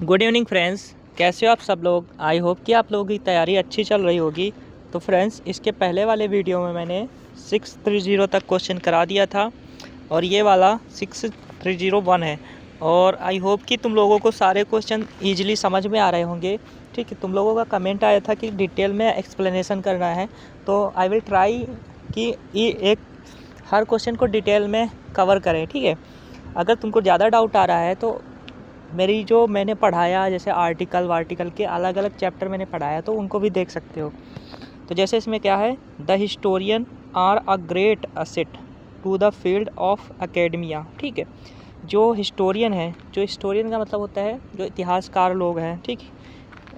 Good evening friends, कैसे हो आप सब लोग। आई होप कि आप लोगों की तैयारी अच्छी चल रही होगी। तो फ्रेंड्स, इसके पहले वाले वीडियो में मैंने 630 तक क्वेश्चन करा दिया था और ये वाला 6301 है। और आई होप कि तुम लोगों को सारे क्वेश्चन ईजिली समझ में आ रहे होंगे। ठीक है, तुम लोगों का कमेंट आया था कि डिटेल में एक्सप्लेनेशन करना है, तो आई विल ट्राई कि ये हर क्वेश्चन को डिटेल में कवर करें। ठीक है, अगर तुमको ज़्यादा डाउट आ रहा है तो मेरी जो मैंने पढ़ाया, जैसे आर्टिकल वार्टिकल के अलग अलग चैप्टर मैंने पढ़ाया, तो उनको भी देख सकते हो। तो जैसे इसमें क्या है, the historian are a great asset to the field of academia. ठीक है, जो हिस्टोरियन है, जो हिस्टोरियन का मतलब होता है जो इतिहासकार लोग हैं, ठीक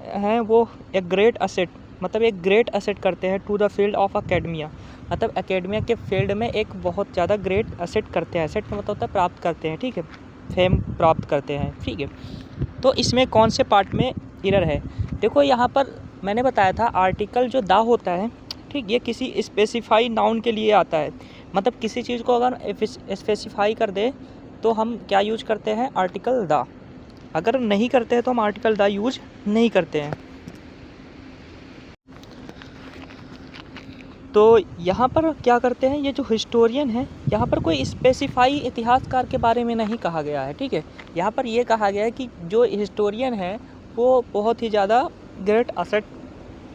हैं, वो एक ग्रेट असेट मतलब एक ग्रेट असेट करते हैं to the field of academia. मतलब एकेडमिया के फील्ड में एक बहुत ज़्यादा ग्रेट असेट करते हैं। असेट का मतलब होता है प्राप्त करते हैं। ठीक है, फेम प्राप्त करते हैं। ठीक है, तो इसमें कौन से पार्ट में एरर है। देखो यहाँ पर मैंने बताया था आर्टिकल जो दा होता है, ठीक, ये किसी स्पेसिफाई नाउन के लिए आता है। मतलब किसी चीज़ को अगर स्पेसिफाई कर दे तो हम क्या यूज करते हैं, आर्टिकल दा। अगर नहीं करते हैं तो हम आर्टिकल दा यूज नहीं करते हैं। तो यहाँ पर क्या करते हैं, ये जो हिस्टोरियन है, यहाँ पर कोई स्पेसिफाई इतिहासकार के बारे में नहीं कहा गया है। ठीक है, यहाँ पर ये कहा गया है कि जो हिस्टोरियन है वो बहुत ही ज़्यादा ग्रेट असेट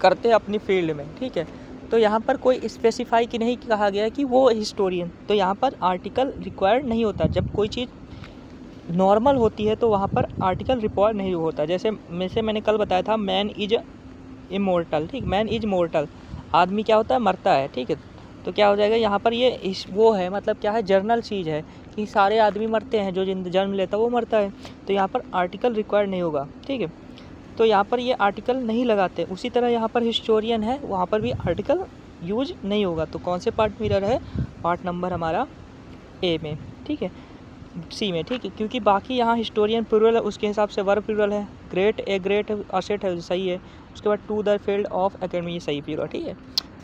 करते हैं अपनी फील्ड में। ठीक है, तो यहाँ पर कोई स्पेसिफाई की नहीं कहा गया है कि वो हिस्टोरियन। तो यहाँ पर आर्टिकल रिक्वायर्ड नहीं होता। जब कोई चीज़ नॉर्मल होती है तो वहाँ पर आर्टिकल रिक्वायर नहीं होता। जैसे मैंने कल बताया था, मैन इज इमोर्टल। ठीक, मैन इज मोर्टल, आदमी क्या होता है, मरता है। ठीक है, तो क्या हो जाएगा यहाँ पर, ये वो है, मतलब क्या है, जर्नल चीज़ है कि सारे आदमी मरते हैं, जो जन्म लेता है वो मरता है। तो यहाँ पर आर्टिकल रिक्वायर्ड नहीं होगा। ठीक है, तो यहाँ पर ये आर्टिकल नहीं लगाते। उसी तरह यहाँ पर हिस्टोरियन है, वहाँ पर भी आर्टिकल यूज नहीं होगा। तो कौन से पार्ट में एरर है, पार्ट नंबर हमारा ए में। ठीक है, सी में। ठीक है, क्योंकि बाकी यहाँ हिस्टोरियन प्लूरल है, उसके हिसाब से वर्ब प्लूरल है। ग्रेट ए ग्रेट असेट है, सही है। उसके बाद to the field of academy, ये सही प्लूरल। ठीक है,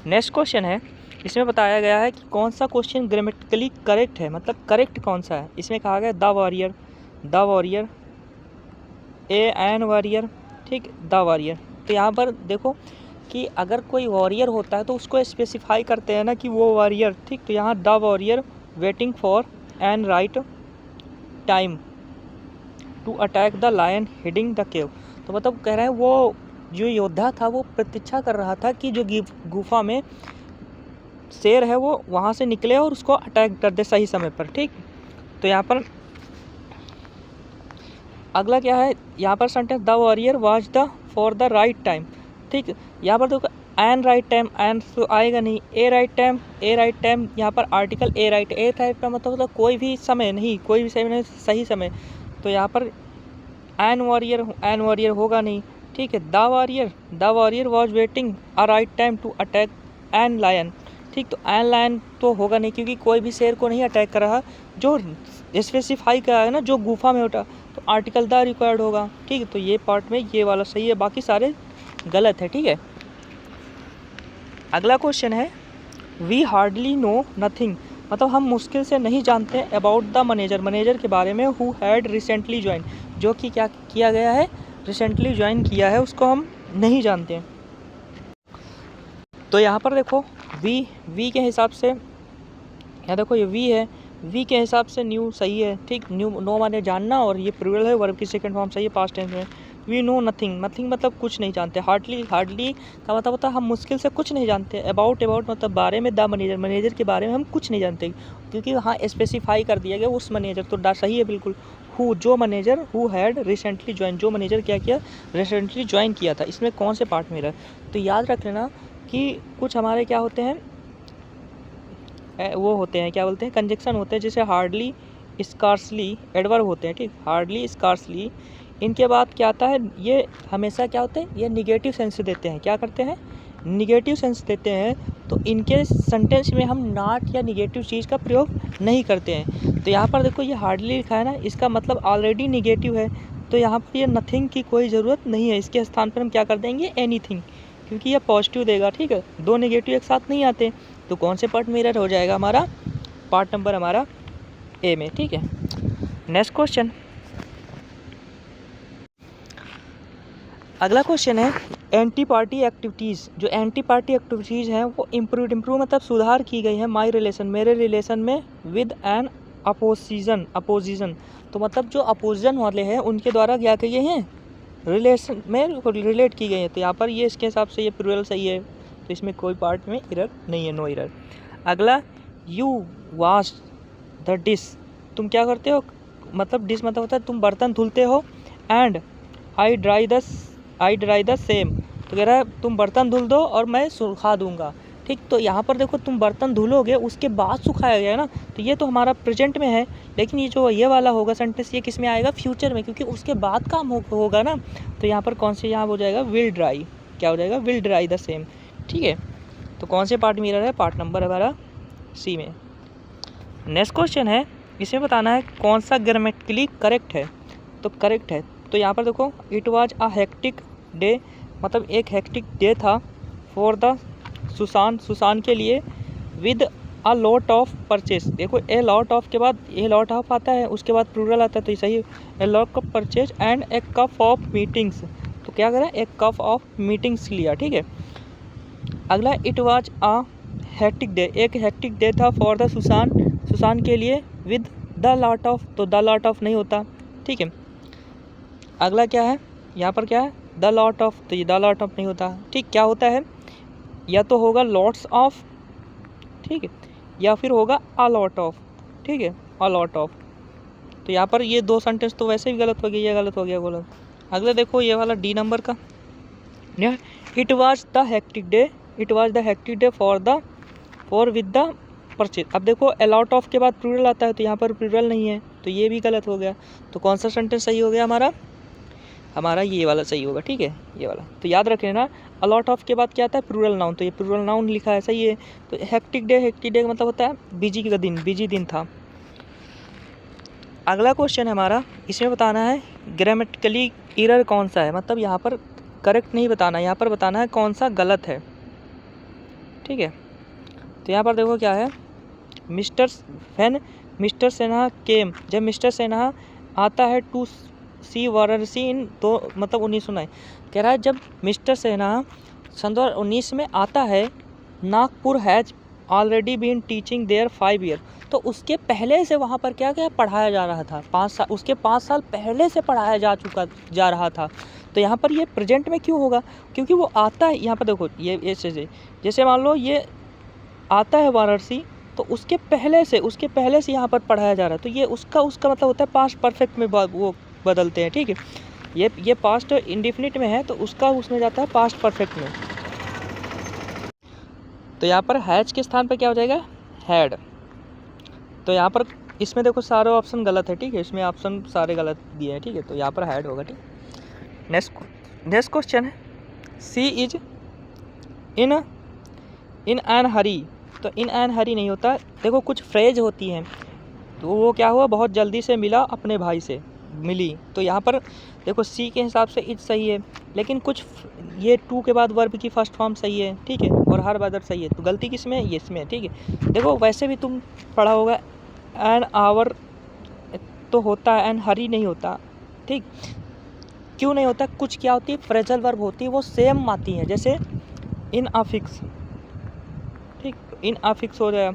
नेक्स्ट क्वेश्चन है, इसमें बताया गया है कि कौन सा क्वेश्चन ग्रामेटिकली करेक्ट है, मतलब करेक्ट कौन सा है। इसमें कहा गया the warrior, the warrior, a an warrior. ठीक, द वॉरियर। तो यहाँ पर देखो कि अगर कोई वॉरियर होता है तो उसको स्पेसिफाई करते हैं ना कि वो वॉरियर। ठीक, तो यहाँ the warrior waiting for an right time to attack the lion hiding the cave. तो मतलब कह रहे हैं वो जो योद्धा था वो प्रतीक्षा कर रहा था कि जो गुफा में शेर है वो वहाँ से निकले और उसको अटैक कर दे सही समय पर। ठीक, तो यहाँ पर अगला क्या है, यहाँ पर sentence the warrior watch the for the right time. ठीक, यहाँ पर देखो एन राइट टाइम, एन तो आएगा नहीं, ए राइट टाइम, ए राइट टाइम, यहाँ पर आर्टिकल ए राइट का मतलब होता है कोई भी समय नहीं, कोई भी समय नहीं, सही समय। तो यहाँ पर एन वॉरियर होगा नहीं। ठीक है, the warrior was waiting a right time to attack an lion. ठीक, तो एन लायन तो होगा नहीं क्योंकि कोई भी शेर को नहीं अटैक कर रहा। जो स्पेसिफाई करा है ना, जो गुफा में उठा, तो आर्टिकल द रिक्वायर्ड होगा। ठीक है, तो ये पार्ट में ये वाला सही है, बाकी सारे गलत है। ठीक है, अगला क्वेश्चन है, वी हार्डली नो नथिंग, मतलब हम मुश्किल से नहीं जानते अबाउट द मैनेजर, मैनेजर के बारे में, हु हैड रिसेंटली ज्वाइन, जो कि क्या किया गया है, रिसेंटली ज्वाइन किया है, उसको हम नहीं जानते। तो यहाँ पर देखो वी के हिसाब से, यहाँ देखो ये वी है, वी के हिसाब से न्यू सही है। ठीक, न्यू नो माने जानना, और ये प्लूरल है, वर्ब की सेकंड फॉर्म सही है पास्ट टेंस में। वी नो नथिंग, नथिंग मतलब कुछ नहीं जानते। हार्डली का मतलब होता है हम मुश्किल से कुछ नहीं जानते। अबाउट मतलब बारे में, द मैनेजर, मैनेजर के बारे में हम कुछ नहीं जानते, क्योंकि वहाँ स्पेसिफाई कर दिया गया उस मैनेजर, तो दा सही है बिल्कुल। हु, जो manager, who had recently join, जो मैनेजर क्या किया, रिसेंटली ज्वाइन किया था। इसमें कौन से पार्ट में रहा, तो याद रख लेना कि कुछ हमारे क्या होते हैं, वो होते हैं, क्या बोलते हैं, कंजक्शन होते हैं, जैसे हार्डली, स्कार्सली, एडवर्ब होते हैं। ठीक, हार्डली, स्कार्सली, इनके बाद क्या आता है, ये हमेशा क्या होते हैं, ये निगेटिव सेंस देते हैं। क्या करते हैं, निगेटिव सेंस देते हैं। तो इनके सेंटेंस में हम नॉट या निगेटिव चीज़ का प्रयोग नहीं करते हैं। तो यहाँ पर देखो ये हार्डली लिखा है ना, इसका मतलब ऑलरेडी निगेटिव है, तो यहाँ पर ये नथिंग की कोई ज़रूरत नहीं है। इसके स्थान पर हम क्या कर देंगे, एनीथिंग, क्योंकि ये पॉजिटिव देगा। ठीक है, दो नेगेटिव एक साथ नहीं आते। तो कौन से पार्ट में एरर हो जाएगा हमारा, पार्ट नंबर हमारा ए में। ठीक है, नेक्स्ट क्वेश्चन, अगला क्वेश्चन है एंटी पार्टी एक्टिविटीज़। जो एंटी पार्टी एक्टिविटीज़ हैं वो इम्प्रूव मतलब सुधार की गई है माई रिलेशन, मेरे रिलेशन में, विद एन अपोजिशन। तो मतलब जो अपोजिशन वाले हैं उनके द्वारा क्या किए हैं, रिलेशन में रिलेट की गई है। तो यहाँ पर ये इसके हिसाब से ये प्लूरल सही है, तो इसमें कोई पार्ट में एरर नहीं है, नो एरर। अगला यू वॉश द डिश, तुम क्या करते हो, मतलब डिश मतलब होता है तुम बर्तन धुलते हो, and I dry the same, तो कह रहा है तुम बर्तन धुल दो और मैं सुखा दूंगा। ठीक, तो यहाँ पर देखो तुम बर्तन धुलोगे उसके बाद सुखाया गया ना, तो ये तो हमारा प्रेजेंट में है, लेकिन ये जो ये वाला होगा सेंटेंस ये किस में आएगा, फ्यूचर में, क्योंकि उसके बाद काम होगा ना। तो यहाँ पर कौन से यहाँ हो जाएगा, विल ड्राई, क्या हो जाएगा, विल ड्राई द सेम। ठीक है, तो कौन से पार्ट में एरर है, पार्ट नंबर हमारा सी में। नेक्स्ट क्वेश्चन है, इसमें बताना है कौन सा ग्रामेटिकली करेक्ट है। तो करेक्ट है, तो यहाँ पर देखो it was a hectic day, मतलब एक हेक्टिक डे था, फॉर द सुसान के लिए, with a lot of purchase. देखो ए लॉट ऑफ के बाद ए लॉट ऑफ आता है, उसके बाद प्लूरल आता है, तो सही a lot of purchase and A cup of meetings. तो क्या करें, एक कप ऑफ मीटिंग्स लिया। ठीक है, अगला it was a hectic day, एक हेक्टिक डे था फॉर द सुसान के लिए, विद द लॉट ऑफ, तो द लॉट ऑफ नहीं होता। ठीक है, अगला क्या है, यहाँ पर क्या है, द लॉट ऑफ, तो ये द लॉट ऑफ नहीं होता। ठीक, क्या होता है, या तो होगा लॉट्स ऑफ, ठीक है, या फिर होगा अ लॉट ऑफ। ठीक है, अ लॉट ऑफ, तो यहाँ पर ये दो सेंटेंस तो वैसे भी गलत हो गया, ये गलत हो गया गलत। अगला देखो ये वाला डी नंबर का, it was the hectic day for with the purchase. अब देखो ए लॉट ऑफ के बाद प्लूरल आता है, तो यहाँ पर प्लूरल नहीं है, तो ये भी गलत हो गया। तो कौन सा सेंटेंस सही हो गया हमारा ये वाला सही होगा। ठीक है, ये वाला तो याद रख लेना, अलॉट ऑफ के बाद क्या आता है, प्लूरल नाउन, तो ये प्लूरल नाउन लिखा है, सही है। तो हेक्टिक डे का मतलब होता है बिजी दिन था। अगला क्वेश्चन है हमारा, इसमें बताना है ग्रामेटिकली एरर कौन सा है, मतलब यहाँ पर करेक्ट नहीं बताना, यहाँ पर बताना है कौन सा गलत है। ठीक है, तो यहाँ पर देखो क्या है, मिस्टर सिन्हा केम, जब मिस्टर सिन्हा आता है टू सी वाराणसी इन, तो मतलब 1909, कह रहा है जब मिस्टर सिन्हा सन 2019 में आता है, Nagpur has already been teaching there 5 year, तो उसके पहले से वहाँ पर क्या क्या पढ़ाया जा रहा था, 5 साल, उसके 5 साल पहले से पढ़ाया जा रहा था। तो यहाँ पर ये प्रेजेंट में क्यों होगा, क्योंकि वो आता है, यहाँ पर देखो ये ऐसे जैसे मान लो ये आता है वाराणसी, तो उसके पहले से यहाँ पर पढ़ाया जा रहा है, तो ये उसका मतलब होता है पास्ट परफेक्ट में वो बदलते हैं। ठीक है, ये पास्ट इंडेफिनिट में है, तो उसका उसमें जाता है पास्ट परफेक्ट में। तो यहाँ पर हैज के स्थान पर क्या हो जाएगा, हैड। तो यहाँ पर इसमें देखो सारे ऑप्शन गलत है। ठीक है, इसमें ऑप्शन सारे गलत दिए हैं। ठीक है, तो यहाँ पर हैड होगा। ठीक, नेक्स्ट क्वेश्चन है, सी इज इन एन हरी। तो इन एन हरी नहीं होता, देखो कुछ फ्रेज होती हैं, तो वो क्या हुआ, बहुत जल्दी से मिला अपने भाई से मिली, तो यहाँ पर देखो सी के हिसाब से इज सही है, लेकिन कुछ ये टू के बाद वर्ब की फर्स्ट फॉर्म सही है। ठीक है, और हर बदर सही है, तो गलती किस में है, ये इसमें। ठीक है, देखो वैसे भी तुम पढ़ा होगा एन आवर तो होता है, एन हरी नहीं होता। ठीक, क्यों नहीं होता, कुछ क्या होती है, फ्रेजल वर्ब होती है, वो सेम आती है, जैसे इन अफिक्स। ठीक, इन अफिक्स हो जाएगा,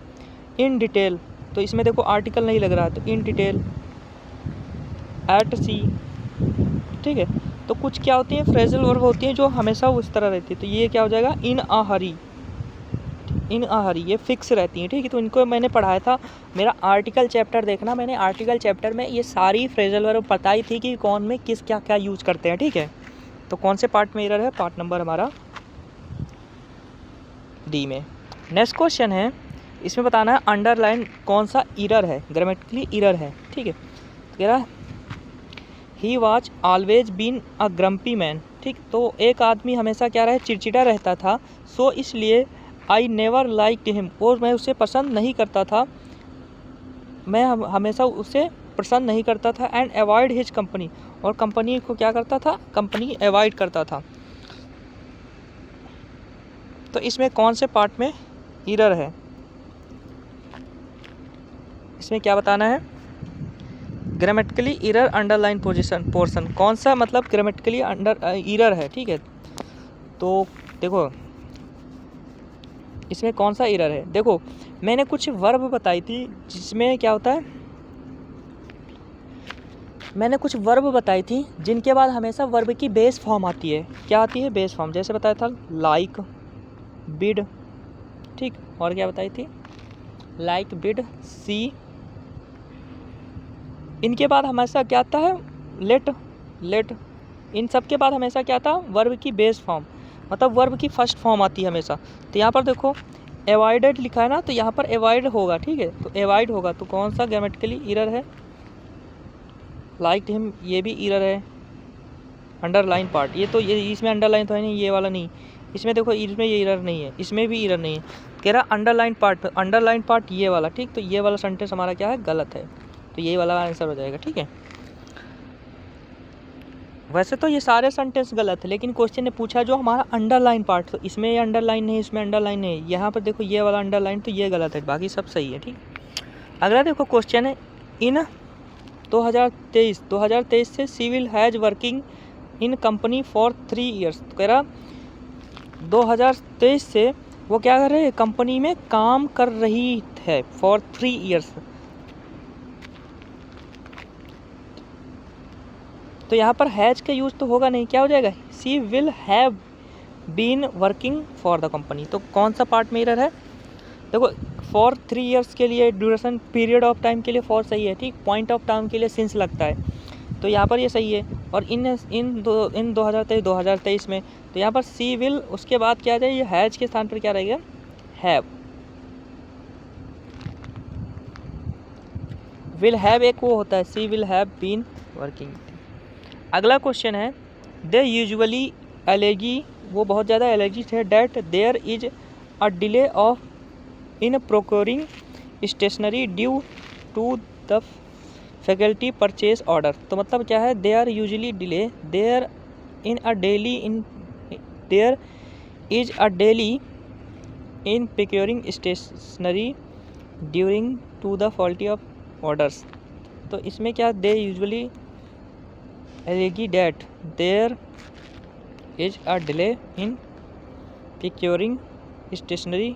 इन डिटेल, तो इसमें देखो आर्टिकल नहीं लग रहा है, तो इन डिटेल, एट सी। ठीक है, तो कुछ क्या होती है, फ्रेजल वर्ब होती हैं जो हमेशा उस तरह रहती है, तो ये क्या हो जाएगा, इन आ हरी, ये फिक्स रहती हैं। ठीक है, तो इनको मैंने पढ़ाया था, मेरा आर्टिकल चैप्टर देखना, मैंने आर्टिकल चैप्टर में ये सारी फ्रेजल वर्ब बताई थी कि कौन में किस क्या क्या यूज करते हैं। ठीक है, तो कौन से पार्ट में एरर है, पार्ट नंबर हमारा डी में। नेक्स्ट क्वेश्चन है, इसमें बताना है अंडरलाइन कौन सा एरर है, ग्रामेटिकली एरर है। ठीक है, कह रहा है he was always been a grumpy man. ठीक, तो एक आदमी हमेशा क्या रहे, चिड़चिड़ा रहता था, सो इसलिए आई नेवर लाइक हिम, और मैं उसे पसंद नहीं करता था, मैं हमेशा उसे पसंद नहीं करता था, एंड अवॉइड हिज कंपनी, और कंपनी को क्या करता था, कंपनी अवॉइड करता था। तो इसमें कौन से पार्ट में एरर है, इसमें क्या बताना है, ग्रामेटिकली इरर अंडरलाइन पोर्शन कौन सा मतलब ग्रामेटिकली इरर है, ठीक है। तो देखो इसमें कौन सा इरर है, देखो मैंने कुछ वर्ब बताई थी जिसमें क्या होता है, मैंने कुछ वर्ब बताई थी जिनके बाद हमेशा वर्ब की बेस फॉर्म आती है। क्या आती है? Base form. जैसे बताया था लाइक, बिड, ठीक, और क्या बताई थी? लाइक, बिड, सी। इनके बाद हमेशा क्या आता है? लेट। इन सब के बाद हमेशा क्या था? वर्ब की बेस फॉर्म, मतलब वर्ब की फर्स्ट फॉर्म आती है हमेशा। तो यहाँ पर देखो एवॉइडेड लिखा है ना, तो यहाँ पर एवॉइड होगा, ठीक है। तो एवॉइड होगा तो कौन सा ग्रामेटिकली इरर है? लाइक हिम, ये भी इरर है। अंडरलाइन पार्ट, ये तो ये इसमें अंडरलाइन तो है नहीं, ये वाला नहीं। इसमें देखो इसमें ये इरर नहीं है, इसमें भी इरर नहीं है। कह रहा अंडरलाइन पार्ट ये वाला, ठीक। तो ये वाला सेंटेंस हमारा क्या है? गलत है। तो ये वाला आंसर हो जाएगा, ठीक है। वैसे तो ये सारे सेंटेंस गलत है, लेकिन क्वेश्चन ने पूछा जो हमारा अंडरलाइन पार्ट, तो इसमें ये अंडरलाइन नहीं, इसमें अंडरलाइन नहीं। यहाँ पर देखो ये वाला अंडरलाइन, तो ये गलत है, बाकी सब सही है, ठीक। अगला देखो क्वेश्चन है, इन 2023 से civil has working in company for 3 years. तो कह रहा 2023 से वो क्या कर रहे हैं? कंपनी में काम कर रही है फॉर 3 ईयर्स। तो यहाँ पर हैज का यूज़ तो होगा नहीं, क्या हो जाएगा? She will have been working for the company. तो कौन सा पार्ट में एरर है? देखो फॉर 3 ईयर्स के लिए ड्यूरेशन पीरियड ऑफ टाइम के लिए फॉर सही है, ठीक। पॉइंट ऑफ टाइम के लिए सिंस लगता है, तो यहाँ पर ये सही है। और इन 2023 में तो यहाँ पर सी विल, उसके बाद क्या आ जाए? ये हैज के स्थान पर क्या रहेगा? हैव। विल हैव एक वो होता है, she will have been working. अगला क्वेश्चन है, दे यूजुअली एलर्जी, वो बहुत ज़्यादा एलर्जिस्ट है, that there is a delay of in procuring stationery due to the faculty purchase order. तो मतलब क्या है? They are usually delay, there is a delay in procuring stationery during to the faulty of orders. तो इसमें क्या? They usually allege that there is a delay in procuring stationery.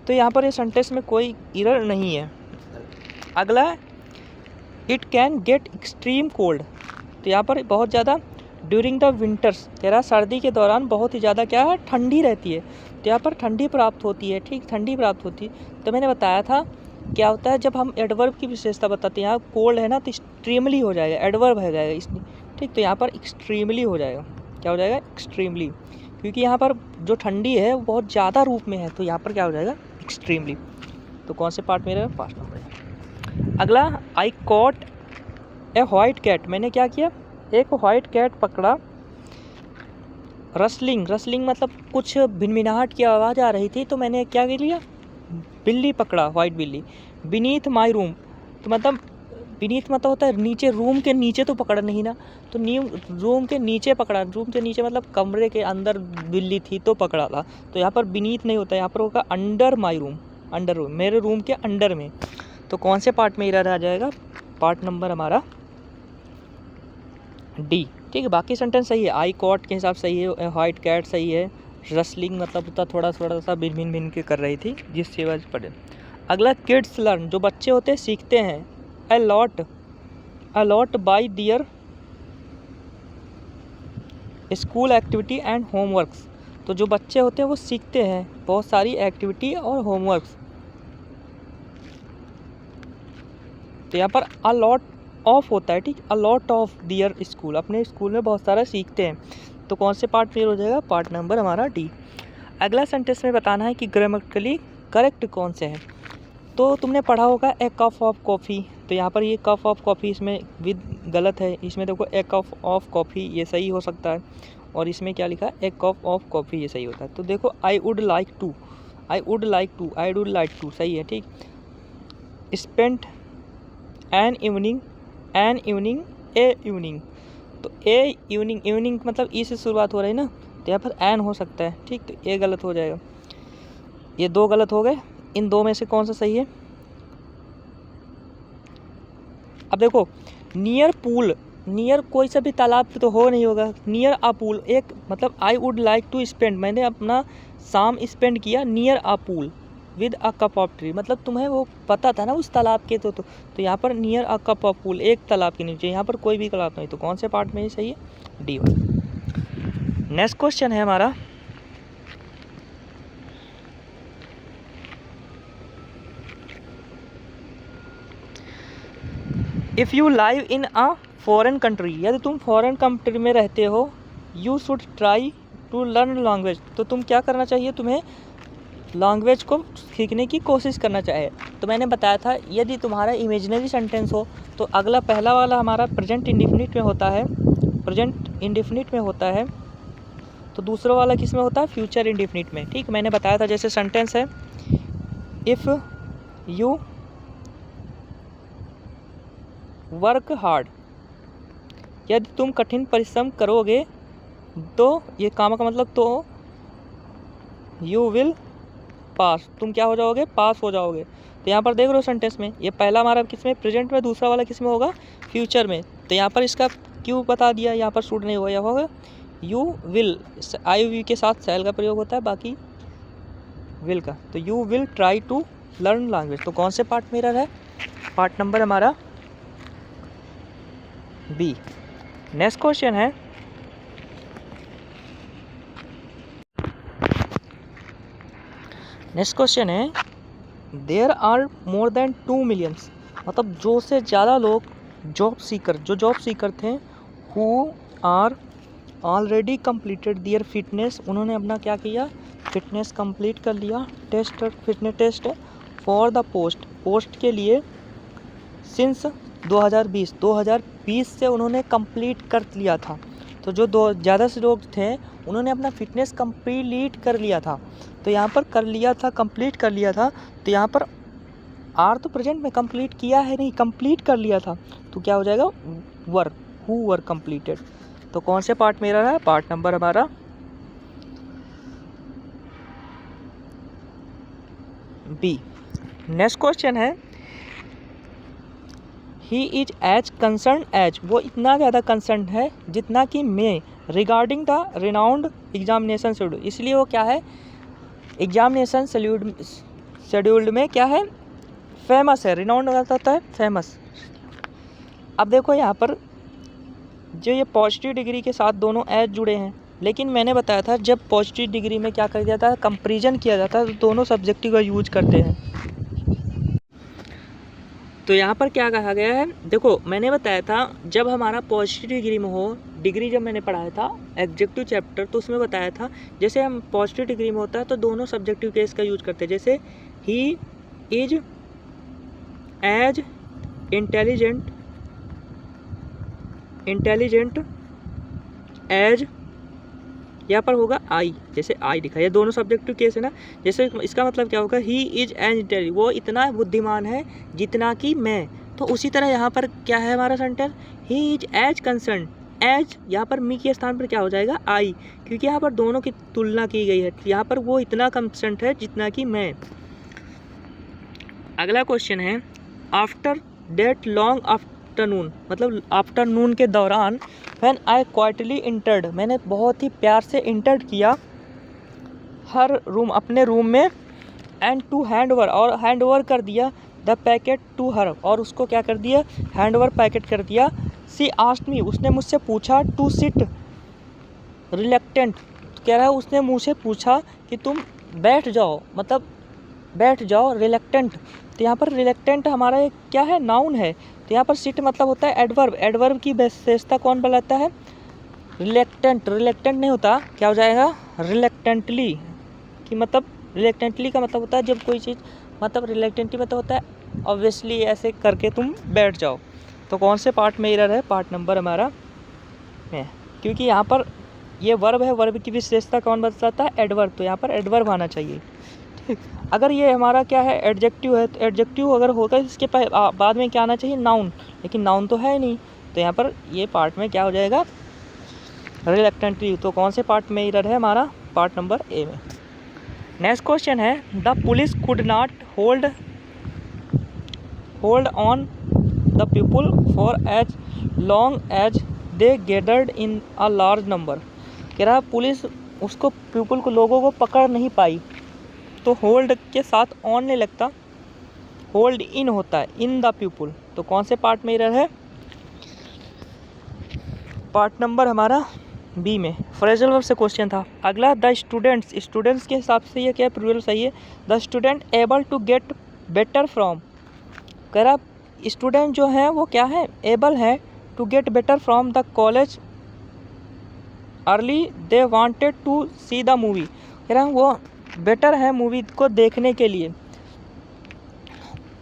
तो यहाँ पर ये सेंटेंस में कोई एरर नहीं है। अगला है, it can get extreme cold. तो यहाँ पर बहुत ज़्यादा ड्यूरिंग द विंटर्स, तेरा सर्दी के दौरान बहुत ही ज़्यादा क्या है? ठंडी रहती है। तो यहाँ पर ठंडी प्राप्त होती है, ठीक, ठंडी प्राप्त होती है। तो मैंने बताया था क्या होता है जब हम एडवर्ब की विशेषता बताते हैं। यहाँ कोल्ड है ना, तो एक्सट्रीमली हो जाएगा, एडवर्ब हो जाएगा इसलिए, ठीक। तो यहाँ पर एक्सट्रीमली हो जाएगा, क्या हो जाएगा? एक्सट्रीमली, क्योंकि यहाँ पर जो ठंडी है वो बहुत ज़्यादा रूप में है, तो यहाँ पर क्या हो जाएगा? एक्सट्रीमली। तो कौन से पार्ट में रहेगा? First number. अगला, I caught a white cat. मैंने क्या किया? एक वाइट कैट पकड़ा। रसलिंग मतलब कुछ भिनभिनाहट की आवाज़ आ रही थी, तो मैंने क्या कर लिया? बिल्ली पकड़ा, वाइट बिल्ली। बीनीथ माई रूम, तो मतलब बीनीथ मतलब होता है नीचे, रूम के नीचे तो पकड़ा नहीं ना, तो रूम के नीचे पकड़ा। रूम के नीचे मतलब कमरे के अंदर बिल्ली थी तो पकड़ा था। तो यहाँ पर बीनीथ नहीं होता, यहाँ पर होगा under my room, under room, मेरे रूम के अंडर में। तो कौन से पार्ट में एरर आ जाएगा? पार्ट नंबर हमारा डी, ठीक है। बाकी सेंटेंस सही है, आई कॉट के हिसाब सही है, वाइट कैट सही है, रसलिंग मतलब होता थोड़ा सा भिन के कर रही थी जिससे वजह से पढ़े। अगला, किड्स लर्न, जो बच्चे होते हैं सीखते हैं, a lot by their school activity and homeworks. तो जो बच्चे होते हैं वो सीखते हैं बहुत सारी एक्टिविटी और होमवर्क्स। तो यहाँ पर अ लॉट ऑफ होता है, ठीक। A lot of their school, अपने स्कूल में बहुत सारा सीखते हैं। तो कौन से पार्ट में हो जाएगा? पार्ट नंबर हमारा डी। अगला सेंटेंस में बताना है कि ग्रामेटिकली करेक्ट कौन से हैं। तो तुमने पढ़ा होगा ए कप ऑफ कॉफ़ी, तो यहाँ पर ये कप ऑफ कॉफ़ी इसमें विद गलत है। इसमें देखो ए कप ऑफ कॉफ़ी ये सही हो सकता है, और इसमें क्या लिखा है? ए कप ऑफ कॉफ़ी ये सही होता है। तो देखो आई वुड लाइक टू सही है, ठीक। Spent an evening A evening, तो ए इवनिंग मतलब ई से शुरुआत हो रही है ना, तो यहाँ पर एन हो सकता है, ठीक। तो ए गलत हो जाएगा, ये दो गलत हो गए। इन दो में से कौन सा सही है? अब देखो, नियर पूल, नियर कोई सा भी तालाब तो हो नहीं होगा, नियर अ पूल, एक मतलब I would like to spend, मैंने अपना शाम स्पेंड किया near a pool with a cup of tree, मतलब तुम्हें वो पता था ना उस तालाब के, तो यहाँ पर near a cup of pool, एक तालाब के नीचे, यहाँ पर कोई भी तालाब नहीं, तो कौन से पार्ट में ये सही है? D one. नेक्स्ट क्वेश्चन है हमारा, if you live in a foreign country, यदि तुम फॉरेन कंट्री में रहते हो, you should try to learn language, तो तुम क्या करना चाहिए? तुम्हें लैंग्वेज को सीखने की कोशिश करना चाहिए। तो मैंने बताया था यदि तुम्हारा इमेजिनरी सेंटेंस हो तो अगला पहला वाला हमारा प्रेजेंट इंडेफिनिट में होता है, प्रेजेंट इंडेफिनिट में होता है, तो दूसरा वाला किस में होता है? फ्यूचर इंडेफिनिट में। ठीक, मैंने बताया था जैसे सेंटेंस है, इफ़ यू वर्क हार्ड, यदि तुम कठिन परिश्रम करोगे, तो ये काम का मतलब तो यू विल पास, तुम क्या हो जाओगे? पास हो जाओगे। तो यहाँ पर देख लो सेंटेंस में, ये पहला हमारा किस में? प्रेजेंट में, दूसरा वाला किस में होगा? फ्यूचर में। तो यहाँ पर इसका क्यों बता दिया, यहाँ पर शूट नहीं हुआ, यह होगा यू विल, आई वी के साथ सेल का प्रयोग होता है, बाकी विल का, तो you will try to learn language, तो कौन से पार्ट में एरर है? पार्ट नंबर हमारा बी। नेक्स्ट क्वेश्चन है, नेक्स्ट क्वेश्चन है, there are more than 2 millions, मतलब जो से ज़्यादा लोग जॉब सीकर, जो जॉब सीकर थे, who are already completed their fitness, उन्होंने अपना क्या किया? फिटनेस कंप्लीट कर लिया, test, fitness test for the post, post के लिए, सिंस 2020 से उन्होंने कंप्लीट कर लिया था। तो जो ज़्यादा से लोग थे उन्होंने अपना फिटनेस कंप्लीट कर लिया था, तो यहाँ पर कर लिया था, कंप्लीट कर लिया था, तो यहाँ पर आर तो प्रेजेंट में, कंप्लीट किया है नहीं, कंप्लीट कर लिया था, तो क्या हो जाएगा? वर, हु वर कंप्लीटेड, तो कौन से पार्ट में रहा है? पार्ट नंबर हमारा बी। नेक्स्ट क्वेश्चन है, he is as concern as, वो इतना ज़्यादा कंसर्न है जितना कि मैं, regarding the renowned examination schedule, इसलिए वो क्या है? एग्जामिनेशन शेड्यूल्ड में क्या है? फेमस है, रिनाउंड होता है फेमस। अब देखो यहाँ पर जो ये पॉजिटिव डिग्री के साथ दोनों एज जुड़े हैं, लेकिन मैंने बताया था जब पॉजिटिव डिग्री में क्या कर दिया था? कंपेरिजन किया जाता है, तो दोनों सब्जेक्टिव का यूज करते हैं। तो यहाँ पर क्या कहा गया है? देखो मैंने बताया था जब हमारा पॉजिटिव डिग्री में हो, डिग्री जब मैंने पढ़ाया था एडजेक्टिव चैप्टर, तो उसमें बताया था जैसे हम पॉजिटिव डिग्री में होता है तो दोनों सब्जेक्टिव केस का यूज करते हैं, जैसे he is as intelligent as, यहाँ पर होगा आई, जैसे आई दिखा, ये दोनों सब्जेक्टिव केस है ना। जैसे इसका मतलब क्या होगा? ही इज एज इंटेलिजेंट, वो इतना बुद्धिमान है जितना कि मैं, तो उसी तरह यहाँ पर क्या है हमारा sentence? He is as concern as, यहाँ पर मी के स्थान पर क्या हो जाएगा? आई, क्योंकि यहाँ पर दोनों की तुलना की गई है, यहाँ पर वो इतना कंसर्न है जितना कि मैं। अगला क्वेश्चन है, आफ्टर दैट लॉन्ग आफ्टरनून, मतलब आफ्टरनून के दौरान, व्हेन आई क्वाइटली इंटर्ड, मैंने बहुत ही प्यार से इंटर्ड किया, हर रूम, अपने रूम में, एंड टू हैंड ओवर, और हैंड ओवर कर दिया, द पैकेट टू हर, और उसको क्या कर दिया? हैंड ओवर पैकेट कर दिया। सी आस्क्ड मी, उसने मुझसे पूछा, टू सिट रिलैक्टेंट, कह रहा है उसने मुझसे पूछा कि तुम बैठ जाओ, मतलब बैठ जाओ, रिलैक्टेंट, तो यहाँ पर रिलैक्टेंट हमारा एक क्या है? नाउन है, तो यहाँ पर सिट मतलब होता है एडवर्ब, एडवर्ब की विशेषता कौन बनाता है? रिलैक्टेंट, रिलैक्टेंट नहीं होता, क्या हो जाएगा? रिलैक्टेंटली, कि मतलब रिलैक्टेंटली का मतलब होता है जब कोई चीज़, मतलब रिलैक्टेंटली मतलब होता है ऑब्वियसली ऐसे करके तुम बैठ जाओ, तो कौन से पार्ट में एरर है? पार्ट नंबर हमारा में, क्योंकि यहाँ पर ये वर्ब है, वर्ब की विशेषता कौन बताता है? एडवर्ब, तो यहाँ पर एडवर्ब आना चाहिए। ठीक, अगर ये हमारा क्या है? एडजेक्टिव है, तो एडजेक्टिव अगर होगा इसके बाद में क्या आना चाहिए? नाउन, लेकिन नाउन तो है नहीं, तो यहाँ पर ये पार्ट में क्या हो जाएगा? रिलैक्टेंटली, तो कौन से पार्ट में एरर है हमारा? पार्ट नंबर ए में। नेक्स्ट क्वेश्चन है the police could not hold on the people for as long as they gathered in a large number. कह रहा पुलिस उसको पीपल को लोगों को पकड़ नहीं पाई, तो होल्ड के साथ ऑन नहीं लगता, होल्ड इन होता है, इन द पीपल। तो कौन से पार्ट में एरर है? पार्ट नंबर हमारा बी में फ्रेजल वर्ब से क्वेश्चन था। अगला द स्टूडेंट्स के हिसाब से ये क्या प्लूरल सही है? The student able to get better from. कह रहा स्टूडेंट जो है वो क्या है? एबल है to get better from the college early they wanted to see the movie. कह रहा वो बेटर है मूवी को देखने के लिए।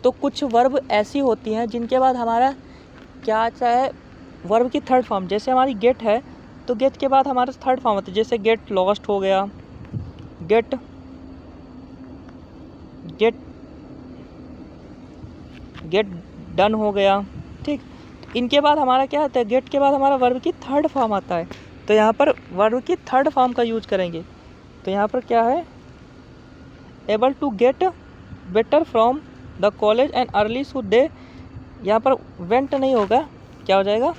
तो कुछ वर्ब ऐसी होती हैं जिनके बाद हमारा क्या आता है? वर्ब की थर्ड फॉर्म। जैसे हमारी गेट है तो गेट के बाद हमारा थर्ड फॉर्म होता है, जैसे गेट लॉस्ट हो गया, गेट डन हो गया, ठीक। इनके बाद हमारा क्या आता है? गेट के बाद हमारा वर्ब की थर्ड फॉर्म आता है, तो यहाँ पर वर्ब की थर्ड फॉर्म का यूज करेंगे। तो यहाँ पर क्या है? Able to get better from the college and early so they, यहाँ पर वेंट नहीं होगा, क्या हो जाएगा?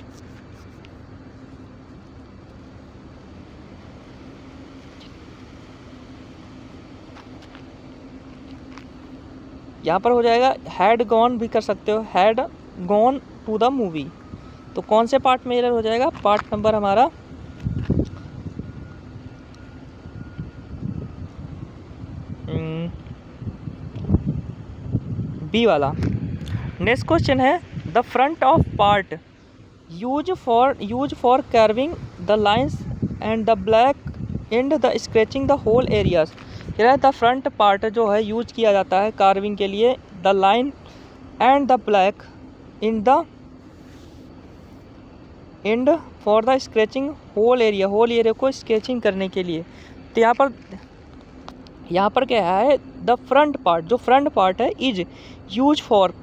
यहाँ पर हो जाएगा हैड गॉन भी कर सकते हो, had gone to the movie. तो कौन से पार्ट में एरर हो जाएगा? पार्ट नंबर हमारा बी वाला। नेक्स्ट क्वेश्चन है the front of part use for carving the lines and the black and the scratching the whole areas. The front part जो है यूज किया जाता है कार्विंग के लिए, the line and the black in the end for the scratching whole area को sketching करने के लिए। तो यहाँ पर क्या है? द फ्रंट पार्ट, जो फ्रंट पार्ट है इज यूज फॉर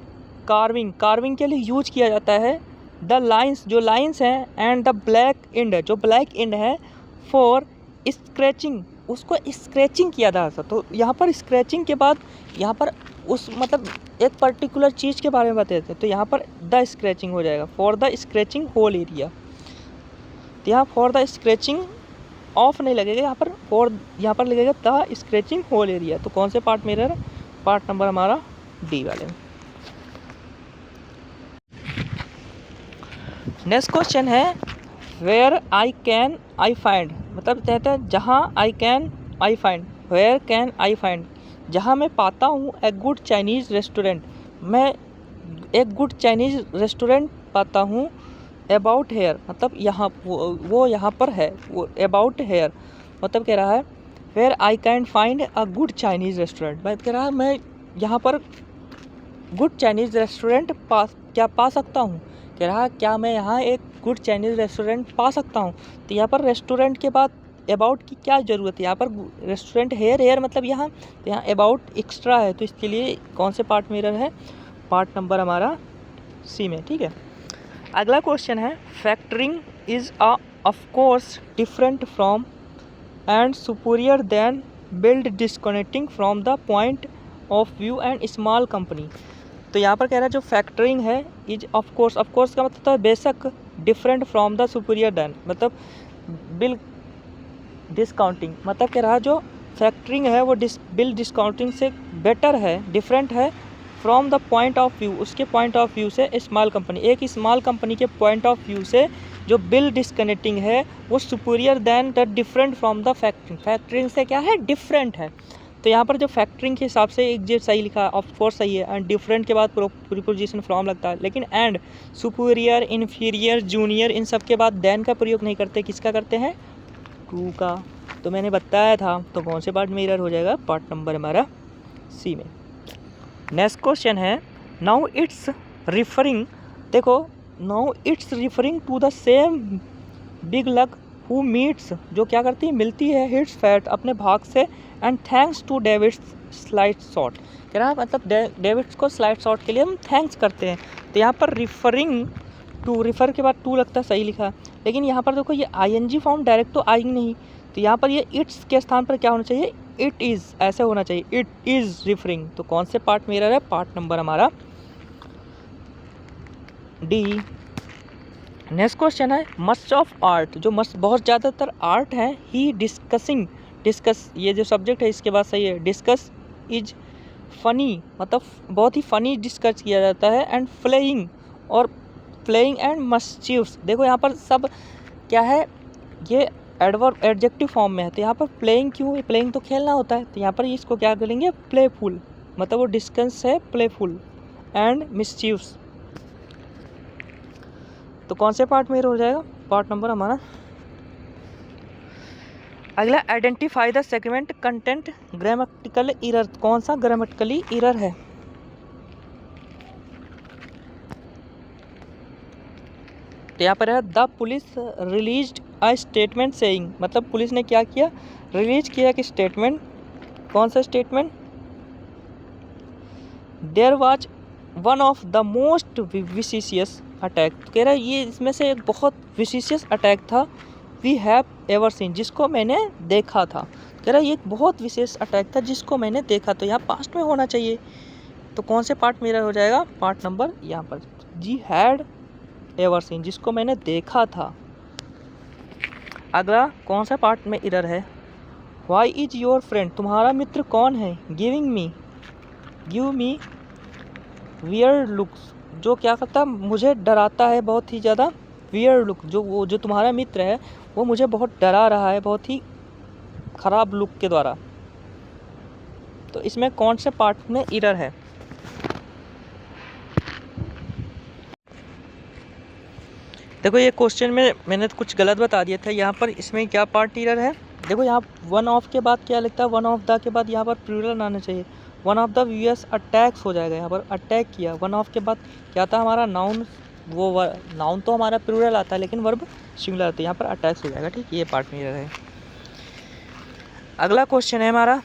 कार्विंग के लिए यूज किया जाता है। द लाइन्स, जो लाइन्स हैं, एंड द ब्लैक एंड, जो ब्लैक एंड है, फॉर स्क्रैचिंग, उसको स्क्रैचिंग किया जाता है। तो यहाँ पर स्क्रैचिंग के बाद यहाँ पर उस मतलब एक पर्टिकुलर चीज़ के बारे में बताते हैं, तो यहाँ पर द स्क्रैचिंग हो जाएगा, for the scratching whole area. तो यहाँ फॉर द स्क्रैचिंग ऑफ नहीं लगेगा, यहाँ पर लगेगा द स्क्रैचिंग होल एरिया। तो कौन से पार्ट में एरर? पार्ट नंबर हमारा डी वाले में। नेक्स्ट क्वेश्चन है where I can I find, मतलब कहते हैं जहाँ I can I find, where can I find, जहाँ मैं पाता हूँ ए गुड चाइनीज़ रेस्टोरेंट, मैं एक गुड चाइनीज़ रेस्टोरेंट पाता हूँ। अबाउट हेयर, मतलब यहाँ वो यहाँ पर है, वो अबाउट हेयर मतलब कह रहा है where I can find a good Chinese restaurant, मैं कह रहा है मैं यहाँ पर गुड चाइनीज़ रेस्टोरेंट पा सकता हूँ। कह रहा क्या मैं यहाँ एक गुड चाइनीज़ रेस्टोरेंट पा सकता हूँ। तो यहाँ पर रेस्टोरेंट के बाद अबाउट की क्या ज़रूरत है? यहाँ पर रेस्टोरेंट हेयर मतलब यहाँ, तो यहाँ अबाउट एक्स्ट्रा है, तो इसके लिए कौन से पार्ट में एरर है? पार्ट नंबर हमारा सी में, ठीक है। अगला क्वेश्चन है factoring is of course different from and superior than build disconnecting from the point of view and small company. तो यहाँ पर कह रहा है जो फैक्टरिंग है इज ऑफ कोर्स का मतलब है बेशक, different from the superior than मतलब बिल डिस्काउंटिंग, मतलब कह रहा है जो फैक्टरिंग है वो बिल डिस्काउंटिंग से बेटर है, डिफरेंट है from the point of view, उसके पॉइंट ऑफ व्यू से स्मॉल कंपनी, एक स्मॉल कंपनी के पॉइंट ऑफ व्यू से जो बिल डिस्कनेक्टिंग है वो superior than the different from the factoring से क्या है? डिफरेंट है। तो यहाँ पर जो फैक्टरिंग के हिसाब से एक जो सही लिखा है ऑफ कोर्स सही है, एंड डिफरेंट के बाद प्रीपोजिशन फ्रॉम लगता है, लेकिन एंड सुपीरियर इन्फीरियर जूनियर इन सब के बाद देन का प्रयोग नहीं करते, किसका करते हैं? टू का। तो मैंने बताया था, तो कौन से पार्ट में एरर हो जाएगा? पार्ट नंबर हमारा सी में। नेक्स्ट क्वेश्चन है नाउ इट्स रिफरिंग, देखो now it's referring to the same big luck who meets, जो क्या करती है? मिलती है, हिट्स फैट अपने भाग से, and thanks to David's slide shot, कह रहा है मतलब डेविड्स को स्लाइड शॉट के लिए हम थैंक्स करते हैं। तो यहाँ पर रिफरिंग टू, रिफ़र के बाद टू लगता है, सही लिखा, लेकिन यहाँ पर देखो ये आईएनजी फॉर्म डायरेक्ट तो आएगी नहीं, तो यहाँ पर ये इट्स के स्थान पर क्या होना चाहिए, इट इज़ ऐसे होना चाहिए, इट इज़ रिफरिंग। तो कौन से पार्ट में एरर है, पार्ट नंबर हमारा डी। नेक्स्ट क्वेश्चन है मस्ट ऑफ आर्ट, जो मस्ट बहुत ज़्यादातर आर्ट है, ही डिस्कसिंग, डिस्कस ये जो सब्जेक्ट है इसके बाद सही है, डिस्कस इज फ़नी, मतलब बहुत ही फ़नी डिस्कस किया जाता है, एंड प्लेइंग, और प्लेइंग एंड मस्चिव्स। देखो यहाँ पर सब क्या है, ये एडवर्ब एडजेक्टिव फॉर्म में है, तो यहाँ पर प्लेइंग क्यों, प्लेइंग तो खेलना होता है, तो यहाँ पर इसको क्या करेंगे, प्लेफुल, मतलब वो डिस्कस है प्लेफुल एंड मिस्चीव्स। तो कौन से पार्ट में हो जाएगा, पार्ट नंबर हमारा अगला, identify the segment content grammatical error, कौन सा ग्रामेटिकली एरर है। तो यहाँ पर है the police released a statement saying, मतलब पुलिस ने क्या किया, रिलीज किया कि स्टेटमेंट, कौन सा statement, there was one of the most vicious attack, कह रहा है ये इसमें से एक बहुत विशियस अटैक था, वी हैव एवर सीन, जिसको मैंने देखा था, कह रहा है ये एक बहुत विशेष अटैक था जिसको मैंने देखा, तो यहाँ पास्ट में होना चाहिए, तो कौन से पार्ट में एरर हो जाएगा, पार्ट नंबर यहाँ पर जी, हैड एवर सीन, जिसको मैंने देखा था। अगला कौन सा पार्ट में एरर है, वाई इज योर फ्रेंड, तुम्हारा मित्र कौन है, giving me, give me weird looks, जो क्या करता है, मुझे डराता है बहुत ही ज़्यादा, वियर्ड लुक, जो वो जो तुम्हारा मित्र है वो मुझे बहुत डरा रहा है, बहुत ही ख़राब लुक के द्वारा। तो इसमें कौन से पार्ट में एरर है, देखो ये क्वेश्चन में मैंने कुछ गलत बता दिया था, यहाँ पर इसमें क्या पार्ट एरर है, देखो यहाँ वन ऑफ के बाद क्या लिखता है, वन ऑफ द के बाद यहाँ पर प्लूरल आना चाहिए, one of the US attacks हो जाएगा, यहाँ पर अटैक किया, वन ऑफ के बाद क्या था हमारा नाउन, वो नाउन तो हमारा प्लूरल आता है लेकिन वर्ब सिंगुलर आता है, यहाँ पर अटैक्स हो जाएगा, ठीक, ये पार्ट में एरर है। अगला क्वेश्चन है हमारा,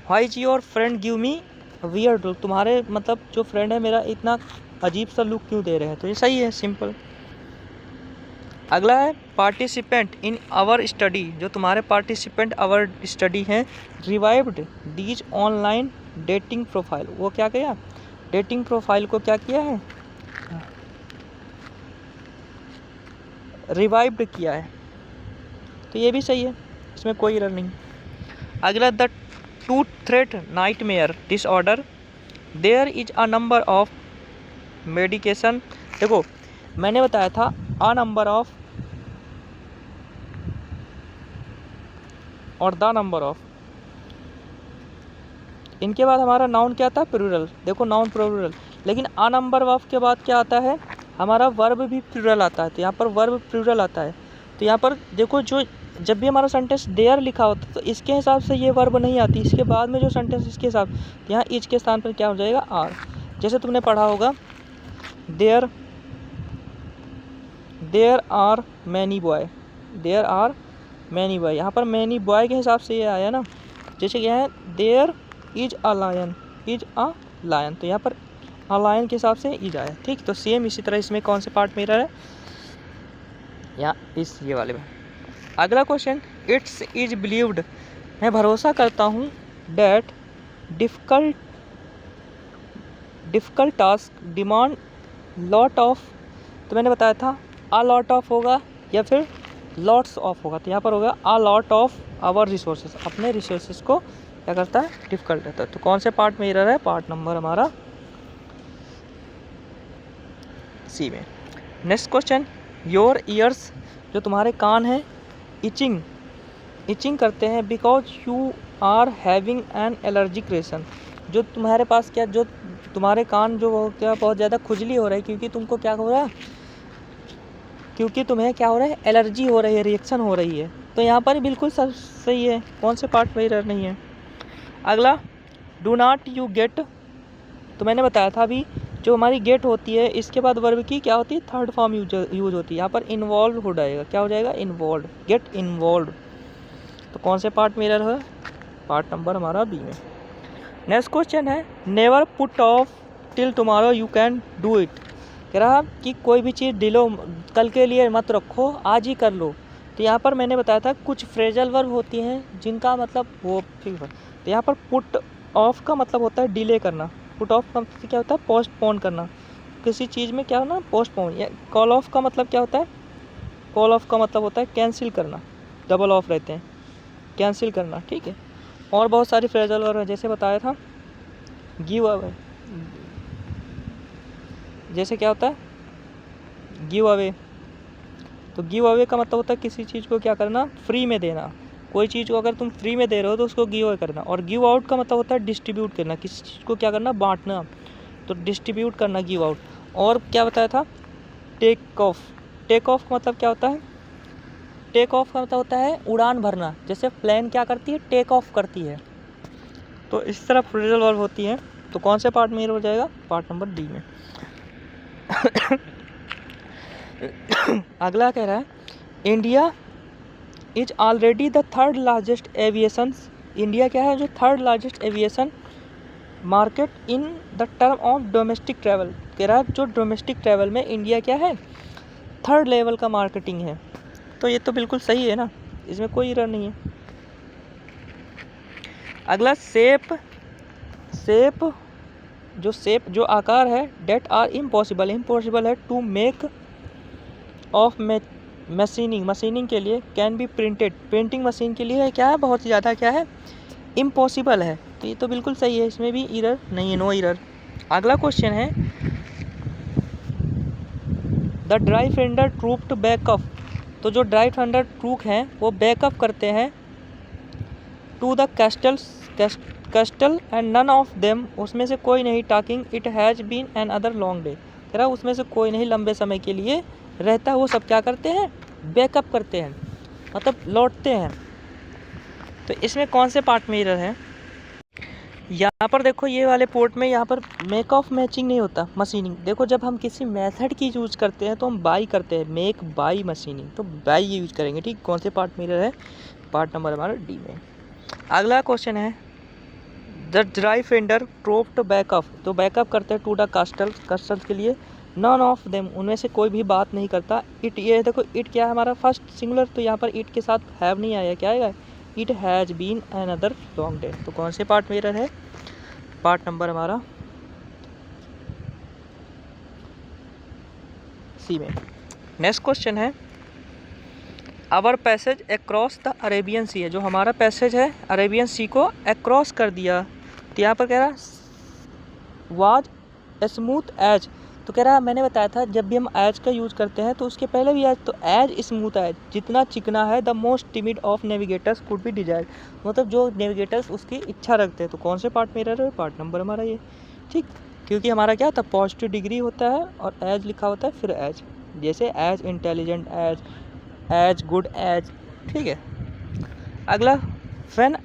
why is your friend give me weird look, तुम्हारे मतलब जो फ्रेंड है मेरा इतना अजीब सा लुक क्यों दे रहे हैं, तो ये सही है, सिंपल। अगला है पार्टिसिपेंट इन आवर स्टडी, जो तुम्हारे पार्टिसिपेंट आवर स्टडी हैं, revived these online dating profile, वो क्या किया, डेटिंग प्रोफाइल को क्या किया है, रिवाइव्ड किया है, तो ये भी सही है, इसमें कोई एरर नहीं। अगला the two threat nightmare disorder, there is a number of medication, देखो मैंने बताया था अ नंबर ऑफ और द नंबर ऑफ, इनके बाद हमारा नाउन क्या था, प्लूरल, देखो नाउन प्लूरल, लेकिन अ नंबर ऑफ के बाद क्या आता है, हमारा वर्ब भी प्लूरल आता है, तो यहाँ पर वर्ब प्लूरल आता है, तो यहाँ पर देखो जो जब भी हमारा सेंटेंस देयर लिखा होता है तो इसके हिसाब से ये वर्ब नहीं आती, इसके बाद में जो सेंटेंस इसके हिसाब, तो यहाँ इज के स्थान पर क्या हो जाएगा, आर, जैसे तुमने पढ़ा होगा there are many boy, there are many boy, यहाँ पर मैनी बॉय के हिसाब से ये आया ना, जैसे क्या है there is a lion, is a lion, तो यहाँ पर अ लायन के हिसाब से इज आया, ठीक। तो सेम इसी तरह इसमें कौन से पार्ट में एरर है, यहाँ इस ये वाले में। अगला क्वेश्चन, इट्स इज बिलीव्ड, मैं भरोसा करता हूँ, that difficult task demand lot of, तो मैंने बताया था अ लॉट ऑफ होगा या फिर लॉट्स ऑफ होगा, तो यहाँ पर होगा a lot of our resources, अपने रिसोर्सेज को क्या करता है, डिफ़िकल्ट रहता है, तो कौन से पार्ट में एरर है, पार्ट नंबर हमारा सी में। नेक्स्ट क्वेश्चन, योर ईयर्स, जो तुम्हारे कान हैं, इचिंग करते हैं, because you are having an allergic reaction, जो तुम्हारे पास क्या, जो तुम्हारे कान जो क्या बहुत ज़्यादा खुजली हो रही है, क्योंकि तुमको क्या हो रहा है, क्योंकि तुम्हें क्या हो रहा है, एलर्जी हो रही है, रिएक्शन हो रही है, तो यहाँ पर बिल्कुल सब सही है, कौन से पार्ट में एरर नहीं है। अगला, डू नॉट यू गेट, तो मैंने बताया था अभी जो हमारी गेट होती है इसके बाद वर्ब की क्या होती है, थर्ड फॉर्म यूज होती है, यहाँ पर इन्वॉल्व हो जाएगा, क्या हो जाएगा, इन्वॉल्व, गेट इन्वॉल्व, तो कौन से पार्ट में एरर है, पार्ट नंबर हमारा बी में। नेक्स्ट क्वेश्चन है, never put off till tomorrow you can do it, कह रहा कि कोई भी चीज़ डिलो, कल के लिए मत रखो, आज ही कर लो, तो यहाँ पर मैंने बताया था कुछ फ्रेजल वर्ब होती हैं जिनका मतलब वो फिक्स। तो यहाँ पर पुट ऑफ का मतलब होता है डिले करना। पुट ऑफ का मतलब क्या होता है? पोस्टपोन करना। किसी चीज़ में क्या होना? पोस्टपोन। या कॉल ऑफ का मतलब क्या होता है? कॉल ऑफ का मतलब होता है कैंसिल करना। डबल ऑफ रहते हैं, कैंसिल करना, ठीक है। और बहुत सारी फ्रेजल वर्ब है, जैसे बताया था गिव अवे। जैसे क्या होता है? Give away. तो गिव अवे का मतलब होता है किसी चीज़ को क्या करना? फ्री में देना। कोई चीज़ को अगर तुम फ्री में दे रहे हो तो उसको गिव अवे करना। और गिव आउट का मतलब होता है डिस्ट्रीब्यूट करना, किसी चीज़ को क्या करना? बांटना। तो डिस्ट्रीब्यूट करना, गिव आउट। और क्या बताया था? Take off. टेक ऑफ का मतलब क्या होता है? टेक ऑफ का मतलब होता है उड़ान भरना। जैसे प्लेन क्या करती है? टेक ऑफ करती है। तो इस तरह फ्रेजल वर्ब होती है। तो कौन से पार्ट में ये हो जाएगा? पार्ट नंबर डी में। अगला कह रहा है India is already the third largest aviation. India क्या है? जो third largest aviation market in the term of domestic travel. कह रहा है जो डोमेस्टिक ट्रैवल में इंडिया क्या है? थर्ड लेवल का मार्केटिंग है। तो ये तो बिल्कुल सही है ना, इसमें कोई एरर नहीं है। अगला शेप जो आकार है डेट आर इम्पॉसिबल। इम्पॉसिबल है टू मेक ऑफ मशीनिंग के लिए can be printed. Printing machine के लिए क्या है? बहुत ही ज़्यादा क्या है? इम्पॉसिबल है। तो ये तो बिल्कुल सही है, इसमें भी एरर नहीं है, नो एरर। अगला क्वेश्चन है द ड्राई फेंडर ट्रूप्ड बैकअप। तो जो ड्राई फेंडर ट्रूप हैं वो बैकअप करते हैं to the castle and none of them. उसमें से कोई नहीं talking it has been an other long day. कह रहा उसमें से कोई नहीं लंबे समय के लिए रहता है। वो सब क्या करते हैं? बैकअप करते हैं, मतलब लौटते हैं। तो इसमें कौन से पार्ट में एरर है? यहाँ पर देखो ये वाले पोर्ट में यहाँ पर मेक ऑफ मैचिंग नहीं होता, मशीनिंग। देखो जब हम किसी मेथड की यूज़ करते हैं तो हम बाई करते हैं, मेक बाई मशीनिंग, तो बाई यूज करेंगे, ठीक। कौन से पार्ट में एरर है? पार्ट नंबर हमारा डी में। अगला क्वेश्चन है द ड्राई फेंडर ट्रोप्ड बैकअप। तो बैकअप करते हैं टू द कस्टल के लिए। नन ऑफ देम, उनमें से कोई भी बात नहीं करता। इट, ये देखो इट क्या है हमारा? फर्स्ट सिंगुलर, तो यहाँ पर इट के साथ हैव नहीं आया, क्या आएगा? It has been another long day. तो कौन से पार्ट में एरर है? पार्ट नंबर हमारा सी में। नेक्स्ट क्वेश्चन है our passage across the Arabian sea है। जो हमारा पैसेज है अरेबियन सी को अक्रॉस कर दिया। तो यहाँ पर कह रहा वाज स्मूथ एज। तो कह रहा मैंने बताया था जब भी हम एज का यूज़ करते हैं तो उसके पहले भी एज, तो एज स्मूथ एज, जितना चिकना है the most timid of navigators could be desired. मतलब जो नेविगेटर्स उसकी इच्छा रखते हैं। तो कौन से पार्ट में एरर है? पार्ट नंबर हमारा ये, ठीक। क्योंकि हमारा क्या होता है? पॉजिटिव डिग्री होता है और एज लिखा होता है फिर एज, जैसे as intelligent as good as, ठीक है। अगला when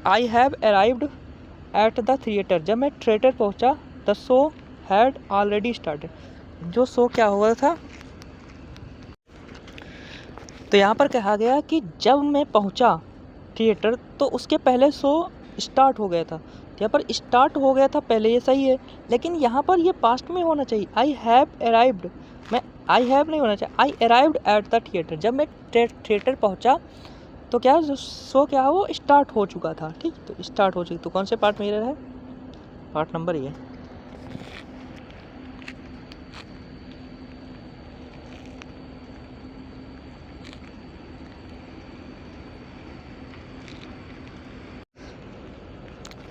I have arrived at the theatre. जब मैं थिएटर पहुंचा the show had already started. जो शो क्या हुआ था? तो यहाँ पर कहा गया कि जब मैं पहुंचा थिएटर तो उसके पहले शो स्टार्ट हो गया था। यहाँ पर स्टार्ट हो गया था पहले, ये सही है, लेकिन यहाँ पर ये पास्ट में होना चाहिए। आई हैव अराइव्ड, मैं आई हैव नहीं होना चाहिए, आई अराइव्ड एट द थिएटर। जब मैं थिएटर पहुंचा तो क्या जो शो क्या है वो स्टार्ट हो चुका था, ठीक। तो स्टार्ट हो चुकी, तो कौन से पार्ट में एरर है? पार्ट नंबर ये।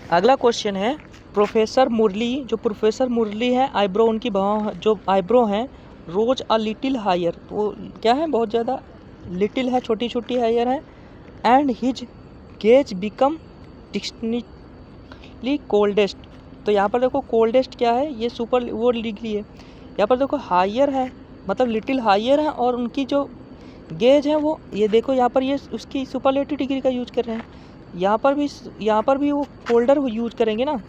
अगला क्वेश्चन है प्रोफेसर मुरली। जो प्रोफेसर मुरली है आईब्रो, उनकी जो आईब्रो हैं रोज अ लिटिल हायर। तो क्या है? बहुत ज़्यादा लिटिल है, छोटी छोटी हायर है। And his gaze become distinctly coldest. तो यहाँ पर देखो कोल्डेस्ट क्या है? ये सुपर वो डिग्री है। यहाँ पर देखो हायर है, मतलब लिटिल हायर है, और उनकी जो गेज है वो, ये देखो यहाँ पर ये उसकी सुपरलेटिव डिग्री का यूज कर रहे हैं। यहाँ पर भी वो कोल्डर यूज करेंगे ना,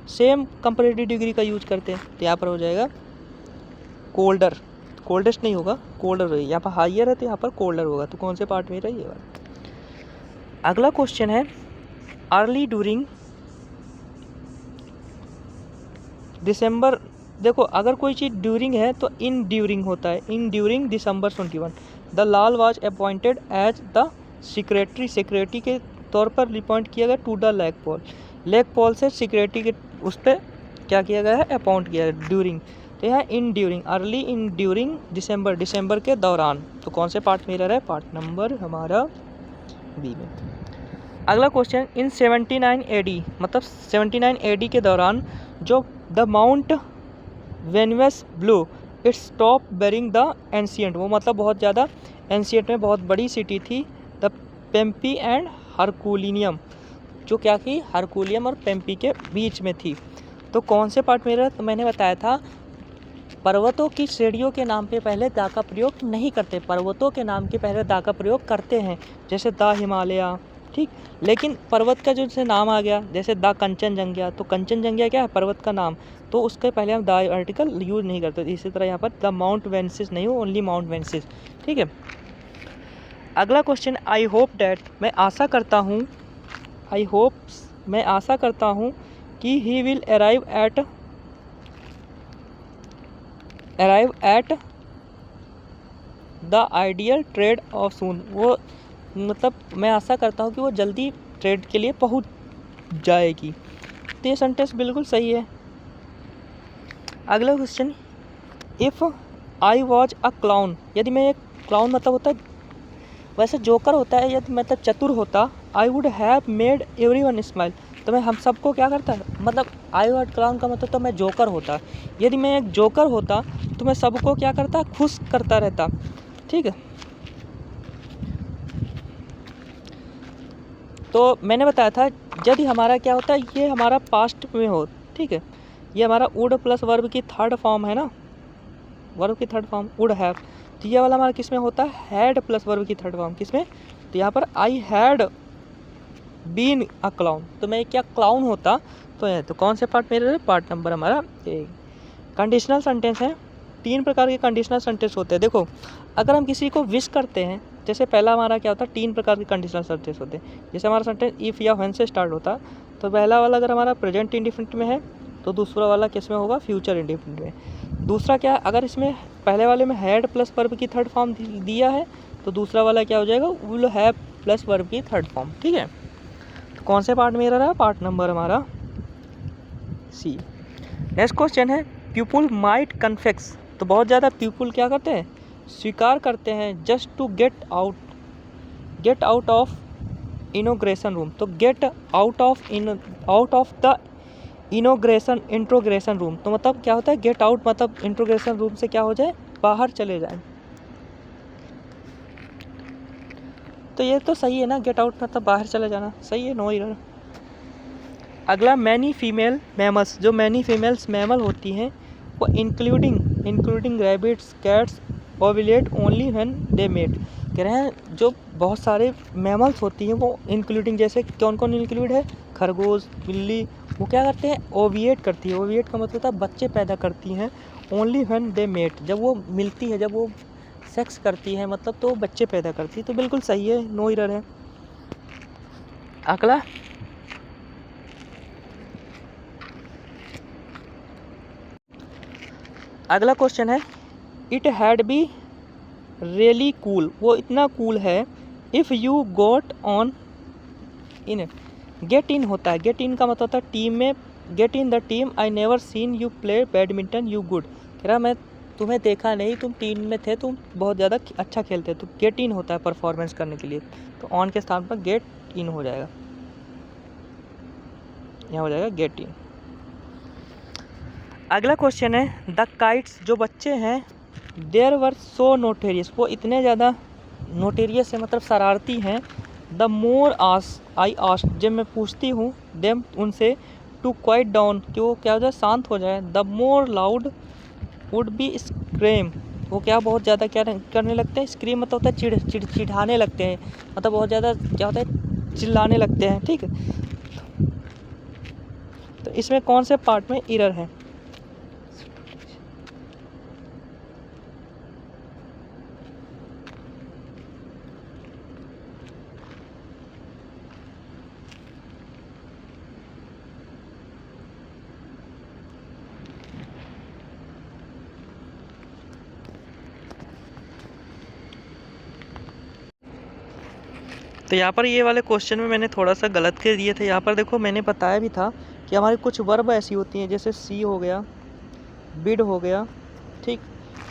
सेम कंपैरेटिव डिग्री का यूज करते हैं। तो यहाँ पर हो जाएगा कोल्डर, कोल्डेस्ट नहीं होगा, कोल्डर होगा। यहाँ पर हायर है तो यहाँ पर कोल्डर होगा। तो कौन से पार्ट में रही है? अगला क्वेश्चन है अर्ली ड्यूरिंग दिसंबर। देखो अगर कोई चीज़ ड्यूरिंग है तो इन ड्यूरिंग होता है, in during December 21। The Lal was appointed as the secretary के तौर पर अपॉइंट किया गया टू द लेक पॉल से सेक्रेटरी के उस पर क्या किया गया है, अपॉइंट किया है। ड्यूरिंग तो यह in during, early in during दिसंबर के दौरान। तो कौन से पार्ट में एरर है, पार्ट नंबर हमारा बी में। अगला क्वेश्चन, इन 79 AD मतलब 79 AD के दौरान जो the mount Venus blue it's stop bearing the ancient, वो मतलब बहुत ज़्यादा एंशियंट में बहुत बड़ी सिटी थी, द पेम्पी एंड हरकुलिनियम, जो क्या थी, हरकुलियम और पेम्पी के बीच में थी। तो कौन से पार्ट में एरर, तो मैंने बताया था पर्वतों की श्रेणियों के नाम पे पहले दा का प्रयोग नहीं करते, पर्वतों के नाम के पहले दा का प्रयोग करते हैं, जैसे द हिमालय, ठीक। लेकिन पर्वत का जो जैसे नाम आ गया, जैसे द कंचनजंगा, तो कंचनजंगा क्या है, पर्वत का नाम, तो उसके पहले हम द आर्टिकल यूज नहीं करते। इसी तरह यहाँ पर द माउंट वेंसिस नहीं हो, ओनली माउंट वेंसिस, ठीक है। अगला क्वेश्चन, आई होप डैट, मैं आशा करता हूँ कि he will arrive at the ideal trade off soon, वो मतलब मैं आशा करता हूँ कि वो जल्दी ट्रेड के लिए पहुँच जाएगी। तो ये सेंटेंस बिल्कुल सही है। अगला question, if I was a clown, यदि मैं एक क्लाउन मतलब होता है वैसे जोकर होता है, यदि मतलब चतुर होता, I would have made everyone smile, तो मैं हम सबको क्या करता, मतलब आई वॉज क्लाउन का मतलब तो मैं जोकर होता, यदि मैं एक जोकर होता तो मैं सबको क्या करता, खुश करता रहता, ठीक है। तो मैंने बताया था यदि हमारा क्या होता है, ये हमारा पास्ट में हो, ठीक है, ये हमारा वुड प्लस वर्ब की थर्ड फॉर्म है ना, वर्ब की थर्ड फॉर्म वुड हैव, तो ये वाला हमारा किस में होता है, हैड प्लस वर्ब की थर्ड फॉर्म किस में, तो यहाँ पर I had been a clown, तो मैं क्या क्लाउन होता, तो है, तो कौन से पार्ट मेरे, पार्ट नंबर हमारा ए। कंडीशनल सेंटेंस है, 3 प्रकार के कंडीशनल सेंटेंस होते हैं। देखो अगर हम किसी को विश करते हैं, जैसे पहला हमारा क्या होता है, 3 प्रकार के कंडीशनल सेंटेंस होते हैं। जैसे हमारा सेंटेंस इफ़ या व्हेन से स्टार्ट होता, तो पहला वाला अगर हमारा प्रेजेंट इंडिफिनिट में है, तो दूसरा वाला किस में होगा, फ्यूचर इंडिफिनिट में। दूसरा क्या, अगर इसमें पहले वाले में हैड प्लस वर्ब की थर्ड फॉर्म दिया है, तो दूसरा वाला क्या हो जाएगा, विल हैव प्लस वर्ब की थर्ड फॉर्म, ठीक है। तो कौन से पार्ट में रहा, पार्ट नंबर हमारा सी। नेक्स्ट क्वेश्चन है, पीपुल माइट कन्फेक्स, तो बहुत ज़्यादा पीपुल क्या करते हैं, स्वीकार करते हैं, just to get out of interrogation room, तो get out of the interrogation room, तो मतलब क्या होता है, गेट आउट मतलब इंट्रोग्रेशन रूम से क्या हो जाए, बाहर चले जाए, तो ये तो सही है ना, गेट आउट मतलब बाहर चले जाना, सही है, नो एरर। अगला, मैनी फीमेल मैमल्स, जो मैनी फीमेल्स मैमल होती हैं वो including rabbits, cats, ovulate only when they mate, कह रहे हैं जो बहुत सारे मैमल्स होती हैं वो इंक्लूडिंग, जैसे कौन कौन इंक्लूड है, खरगोश, बिल्ली, वो क्या करते हैं, ओविएट करती है, ओविएट का मतलब होता है बच्चे पैदा करती हैं, ओनली व्हेन दे मेट, जब वो मिलती है, जब वो सेक्स करती है मतलब तो बच्चे पैदा करती है, तो बिल्कुल सही है, नो एरर है। अगला क्वेश्चन है, it had be really cool, वो इतना कूल है, if you got on in, get in होता है, गेट इन का मतलब होता है टीम में, get in the team, I never seen you play badminton you good, कह रहा मैं तुम्हें देखा नहीं, तुम टीम में थे, तुम बहुत ज़्यादा अच्छा खेलते, तो गेट इन होता है परफॉर्मेंस करने के लिए, तो ऑन के स्थान पर गेट इन हो जाएगा, यहाँ हो जाएगा गेट इन। अगला क्वेश्चन है, द काइट्स, जो बच्चे हैं, देयर वर सो नोटेरियस, वो इतने ज़्यादा नोटेरियस है मतलब शरारती हैं, द मोर आई आस्क, जब मैं पूछती हूँ देम उनसे, टू क्वाइट डाउन, कि वो क्या हो जाए, शांत हो जाए, the more loud would be scream, वो क्या बहुत ज़्यादा क्या करने लगते हैं, स्क्रीम मतलब होता है चिढ़ाने लगते हैं, मतलब बहुत ज़्यादा क्या होता है, चिल्लाने लगते हैं, ठीक है। तो इसमें कौन से पार्ट में एरर है, तो यहाँ पर ये वाले क्वेश्चन में मैंने थोड़ा सा गलत कर दिए थे। यहाँ पर देखो मैंने बताया भी था कि हमारी कुछ वर्ब ऐसी होती हैं, जैसे सी हो गया, बिड हो गया, ठीक।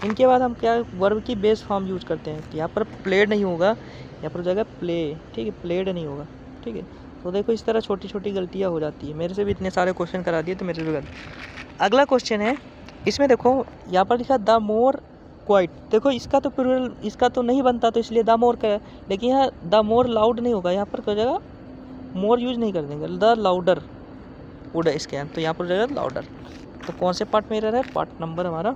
इनके बाद हम क्या वर्ब की बेस फॉर्म यूज करते हैं। तो यहाँ पर प्लेड नहीं होगा, यहाँ पर हो जाएगा प्ले, ठीक है, प्लेड नहीं होगा, ठीक है। तो देखो इस तरह छोटी छोटी गलतियाँ हो जाती है। मेरे से भी इतने सारे क्वेश्चन करा दिए तो मेरे से भी गलत। अगला क्वेश्चन है, इसमें देखो यहाँ पर लिखा द मोर क्वाइट। देखो इसका तो प्लूरल, इसका तो नहीं बनता, तो इसलिए द मोर का है। लेकिन यहाँ द मोर लाउड नहीं होगा, यहाँ पर क्या हो जाएगा, मोर यूज नहीं कर देंगे, द लाउडर वुड इसके तो यहाँ पर हो जाएगा लाउडर। तो कौन से पार्ट में एरर है, पार्ट नंबर हमारा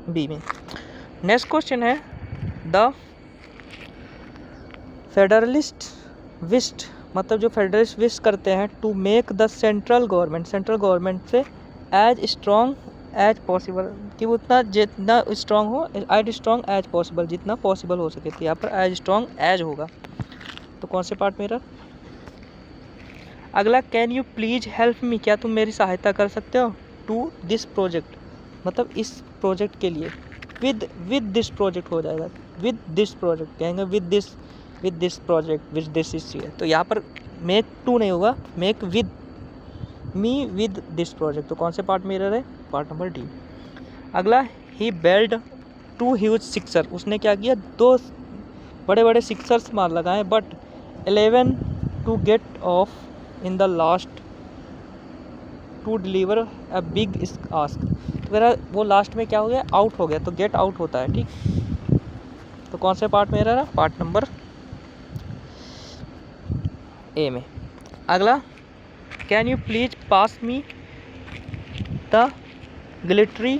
बी में। नेक्स्ट क्वेश्चन है, द फेडरलिस्ट विस्ट, मतलब जो फेडरलिस्ट विश करते हैं to make the central government से एज स्ट्रॉन्ग एज पॉसिबल, कि वो उतना जितना स्ट्रॉन्ग हो, एज स्ट्रॉन्ग एज पॉसिबल, जितना पॉसिबल हो सके। तो यहाँ पर एज स्ट्रॉन्ग एज होगा। तो कौन से पार्ट में एरर। अगला, can you please help me, क्या तुम मेरी सहायता कर सकते हो, टू दिस प्रोजेक्ट, मतलब इस प्रोजेक्ट के लिए। विद दिस प्रोजेक्ट हो जाएगा, विद दिस प्रोजेक्ट कहेंगे, with this project, with this is. तो यहाँ पर मेक टू नहीं होगा, make with me with this project. तो कौन से पार्ट में एरर है, पार्ट नंबर डी। अगला, he belled two huge sixer, उसने क्या किया, 2 बड़े बड़े सिक्सर्स मार लगाए, but 11 to get off in the last two deliver a big ask. तो मेरा वो लास्ट में क्या हो गया, आउट हो गया, तो गेट आउट होता है, ठीक। तो कौन से पार्ट में एरर है, पार्ट नंबर ए में। अगला, can you please pass me the glittery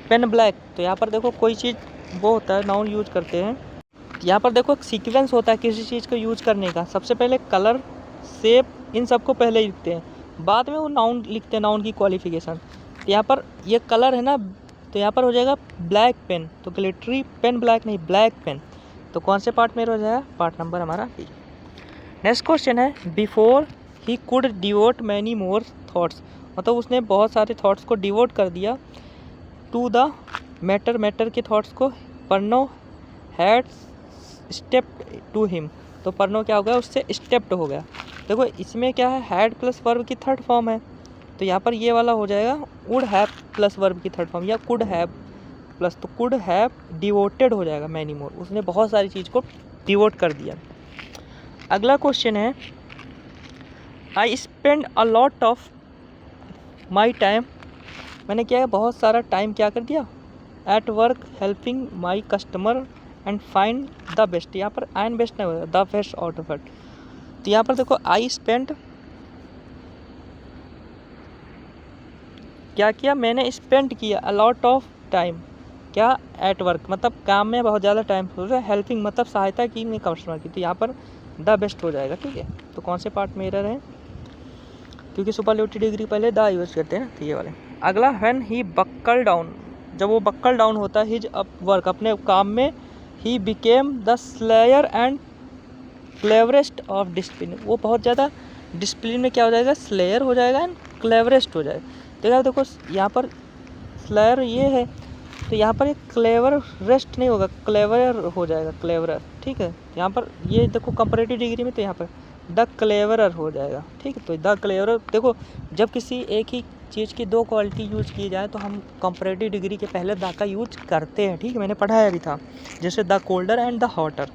pen black. तो यहाँ पर देखो कोई चीज़ वो होता है, नाउन यूज करते हैं। यहाँ पर देखो एक सीक्वेंस होता है किसी चीज़ को यूज करने का। सबसे पहले कलर, शेप, इन सबको पहले ही लिखते हैं, बाद में वो नाउन लिखते हैं, नाउन की क्वालिफिकेशन। तो यहाँ पर ये कलर है ना, तो यहाँ पर हो जाएगा ब्लैक पेन, तो ग्लिटरी पेन ब्लैक नहीं, ब्लैक पेन। तो कौन से पार्ट में हो जाएगा, पार्ट नंबर हमारा बी। नेक्स्ट क्वेश्चन है, before he could devote many more thoughts, मतलब उसने बहुत सारे थाट्स को डिवोट कर दिया टू द मैटर के थाट्स को, परनो हैड स्टेप्ड टू हिम। तो परनो क्या हो गया, उससे स्टेप्ड हो गया। देखो इसमें क्या है, हैड प्लस वर्ब की थर्ड फॉर्म है, तो यहाँ पर ये वाला हो जाएगा वुड हैव प्लस वर्ब की थर्ड फॉर्म, या कुड हैव प्लस, तो कुड हैव डिवोटेड हो जाएगा मैनी मोर, उसने बहुत सारी चीज़ को डिवोट कर दिया। अगला क्वेश्चन है, I spend a lot of my time, मैंने क्या है, बहुत सारा टाइम क्या कर दिया, at work helping my customer and find the best. यहाँ पर एंड बेस्ट नहीं होगा, the best out of it. तो यहाँ पर देखो आई स्पेंड क्या किया, मैंने स्पेंड किया अ लॉट ऑफ टाइम, क्या, एट वर्क, मतलब काम में बहुत ज़्यादा टाइम हो रहा है, हेल्पिंग मतलब सहायता की मैं कस्टमर की। तो यहाँ पर द बेस्ट हो जाएगा, ठीक है। तो कौन से पार्ट में एरर है, क्योंकि सुपरलेटिव डिग्री पहले द यूज करते हैं ना, तो ये वाले। अगला, व्हेन ही बक्कल डाउन, जब वो बक्कल डाउन होता है हिज वर्क, अपने काम में, he became the slayer and cleverest of discipline, वो बहुत ज़्यादा डिसिप्लिन में क्या हो जाएगा, स्लेयर हो जाएगा एंड क्लेवरेस्ट हो जाएगा। तो यार देखो यहाँ पर स्लेयर ये है, तो यहाँ पर एक क्लेवर रेस्ट नहीं होगा, क्लेवर हो जाएगा, क्लेवरर, ठीक है। यहाँ पर ये देखो कंपैरेटिव डिग्री में, तो यहाँ पर द क्लेवरर हो जाएगा, ठीक है। तो द क्लेवरर, देखो जब किसी एक ही चीज़ की 2 क्वालिटी यूज की जाए तो हम कंपैरेटिव डिग्री के पहले द का यूज करते हैं, ठीक है, मैंने पढ़ाया भी था, जैसे the colder and the hotter.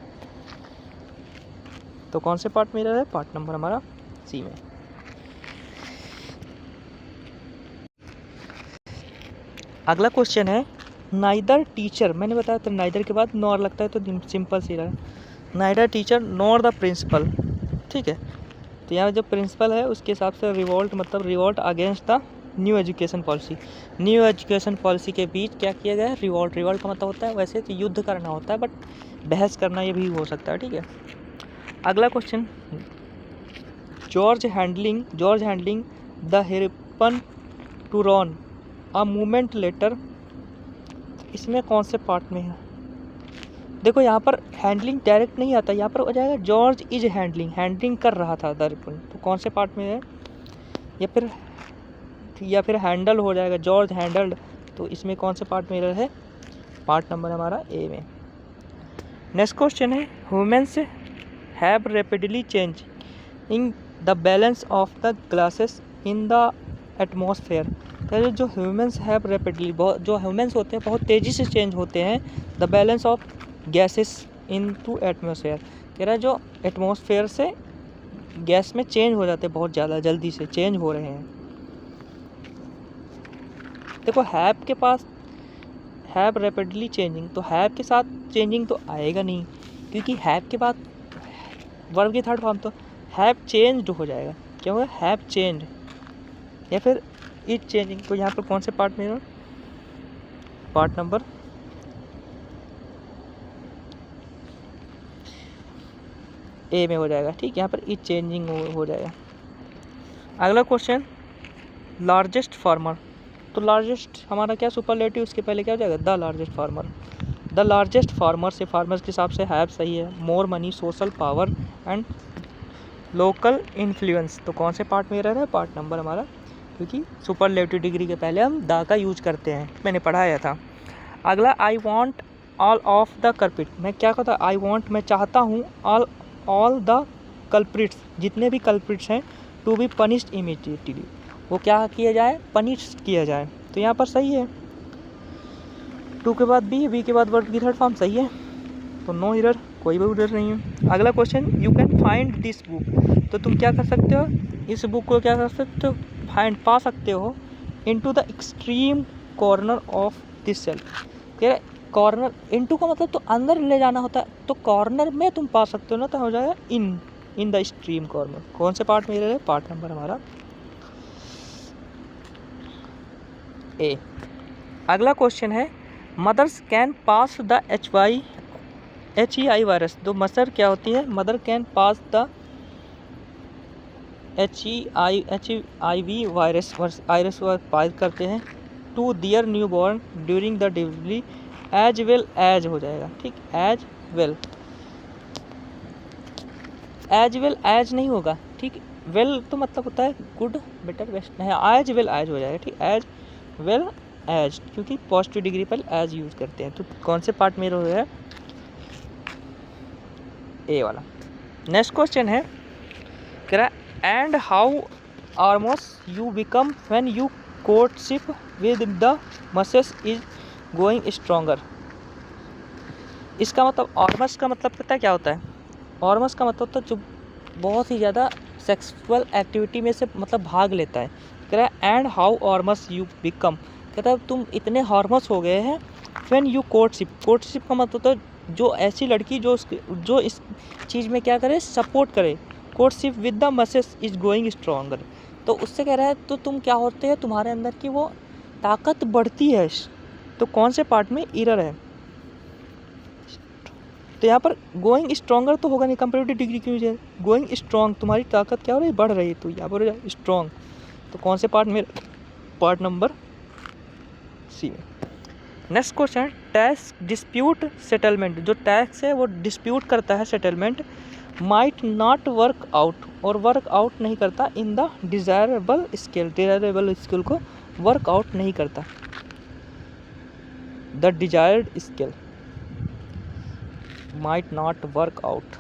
तो कौन से पार्ट में है, पार्ट नंबर हमारा सी में। अगला क्वेश्चन है, नाइदर टीचर, मैंने बताया तो नाइदर के बाद नॉर लगता है, तो सिंपल सी रहा, neither teacher nor the principal, ठीक है। तो यहाँ जो प्रिंसिपल है उसके हिसाब से रिवोल्ट, मतलब revolt against the new education policy, new education policy के बीच क्या किया गया है, रिवोल्ट। रिवोल्ट का मतलब होता है वैसे तो युद्ध करना होता है, बट बहस करना ये भी हो सकता है, ठीक है। अगला question, George handling the harpoon to Ron a movement letter, इसमें कौन से पार्ट में है, देखो यहाँ पर हैंडलिंग डायरेक्ट नहीं आता, यहाँ पर हो जाएगा जॉर्ज इज हैंडलिंग कर रहा था द हेरपन। तो कौन से पार्ट में है, या फिर हैंडल हो जाएगा, जॉर्ज हैंडल्ड। तो इसमें कौन से पार्ट में है, पार्ट नंबर हमारा ए में। नेक्स्ट क्वेश्चन है humans have rapidly change in the balance of the gases in the atmosphere. तो जो ह्यूमन्स हैव रैपिडली, बहुत जो ह्यूमन्स होते हैं बहुत तेज़ी से चेंज होते हैं the balance of gases into atmosphere. कह रहा है जो एटमॉस्फेयर से गैस में चेंज हो जाते हैं, बहुत ज़्यादा जल्दी से चेंज हो रहे हैं। देखो हैव के पास हैव रैपिडली चेंजिंग, तो हैव के साथ चेंजिंग तो आएगा नहीं, क्योंकि हैव के बाद वर्ब की थर्ड फॉर्म तो हैव चेंज्ड हो जाएगा। क्या होगा? हैव चेंज्ड या फिर इज चेंजिंग। तो यहाँ पर कौन से पार्ट में? पार्ट नंबर ए में हो जाएगा। ठीक, यहाँ पर इज चेंजिंग हो जाएगा। अगला क्वेश्चन लार्जेस्ट फार्मर। तो लार्जेस्ट हमारा क्या सुपरलेटिव, उसके पहले क्या हो जाएगा? The largest farmer. The largest farmer से फार्मर्स के हिसाब से हैव सही है। More money, social power and local influence. तो कौन से पार्ट में रह रहा है? पार्ट नंबर हमारा, क्योंकि सुपरलेटिव डिग्री के पहले हम द का यूज करते हैं, मैंने पढ़ाया था। अगला I want all of the culprit. मैं क्या कहता? आई वॉन्ट, मैं चाहता हूँ, ऑल द कल्प्रिट्स, जितने भी कल्प्रिट्स हैं, टू बी पनिश्ड इमीडिएटली, वो क्या किया जाए? पनिश किया जाए। तो यहाँ पर सही है, टू के बाद बी के बाद वर्ड की थर्ड फॉर्म सही है, तो नो एरर, कोई भी एरर नहीं है। अगला question you can find this book. तो तुम क्या कर सकते हो? इस बुक को क्या कर सकते हो? फाइंड, पा सकते हो into the extreme corner of this self. क्या कॉर्नर, इनटू का मतलब तो अंदर ले जाना होता है, तो कॉर्नर में तुम पा सकते हो ना, तो हो जाएगा इन द एक्सट्रीम कॉर्नर। कौन से पार्ट में है? पार्ट नंबर हमारा ए। अगला क्वेश्चन है mothers can pass the HEI virus. तो मदर क्या होती है? Mother can pass the HIV virus pass करते हैं to their newborn during the delivery as well as हो जाएगा। ठीक, एज वेल एज नहीं होगा। ठीक, वेल तो मतलब होता है गुड, बेटर, बेस्ट, नहीं, एज वेल एज हो जाएगा। ठीक, एज वेल एज, क्योंकि पॉजिटिव डिग्री पर एज यूज करते हैं। तो कौन से पार्ट में है? ए वाला। नेक्स्ट क्वेश्चन है कह रहा है and how almost you become when you courtship with the masses is going stronger. इसका मतलब ऑलमोस्ट का मतलब पता है क्या होता है? ऑलमोस्ट का मतलब तो जो बहुत ही ज़्यादा सेक्सुअल एक्टिविटी में से मतलब भाग लेता है। कह रहा है and how almost you become, कहता है तुम इतने हॉर्मस हो गए हैं व्हेन यू कोर्टशिप का मतलब तो जो ऐसी लड़की जो इस चीज़ में क्या करे? सपोर्ट करे। Courtship with the masses is going stronger, तो उससे कह रहा है तो तुम क्या होते हैं, तुम्हारे अंदर की वो ताकत बढ़ती है। तो कौन से पार्ट में एरर है? तो यहाँ पर गोइंग स्ट्रॉन्गर तो होगा नहीं, कंपैरेटिव डिग्री की वजह से गोइंग स्ट्रॉन्ग, तुम्हारी ताकत क्या हो रही है? बढ़ रही है, तो यहाँ पर स्ट्रॉन्ग। तो कौन से पार्ट में? पार्ट नंबर सी में। Next question tax dispute settlement. जो टैक्स है वो डिस्प्यूट करता है, settlement might not work out, और वर्क आउट नहीं करता in the desirable scale. Desirable scale को वर्क आउट नहीं करता, the desired scale might not work out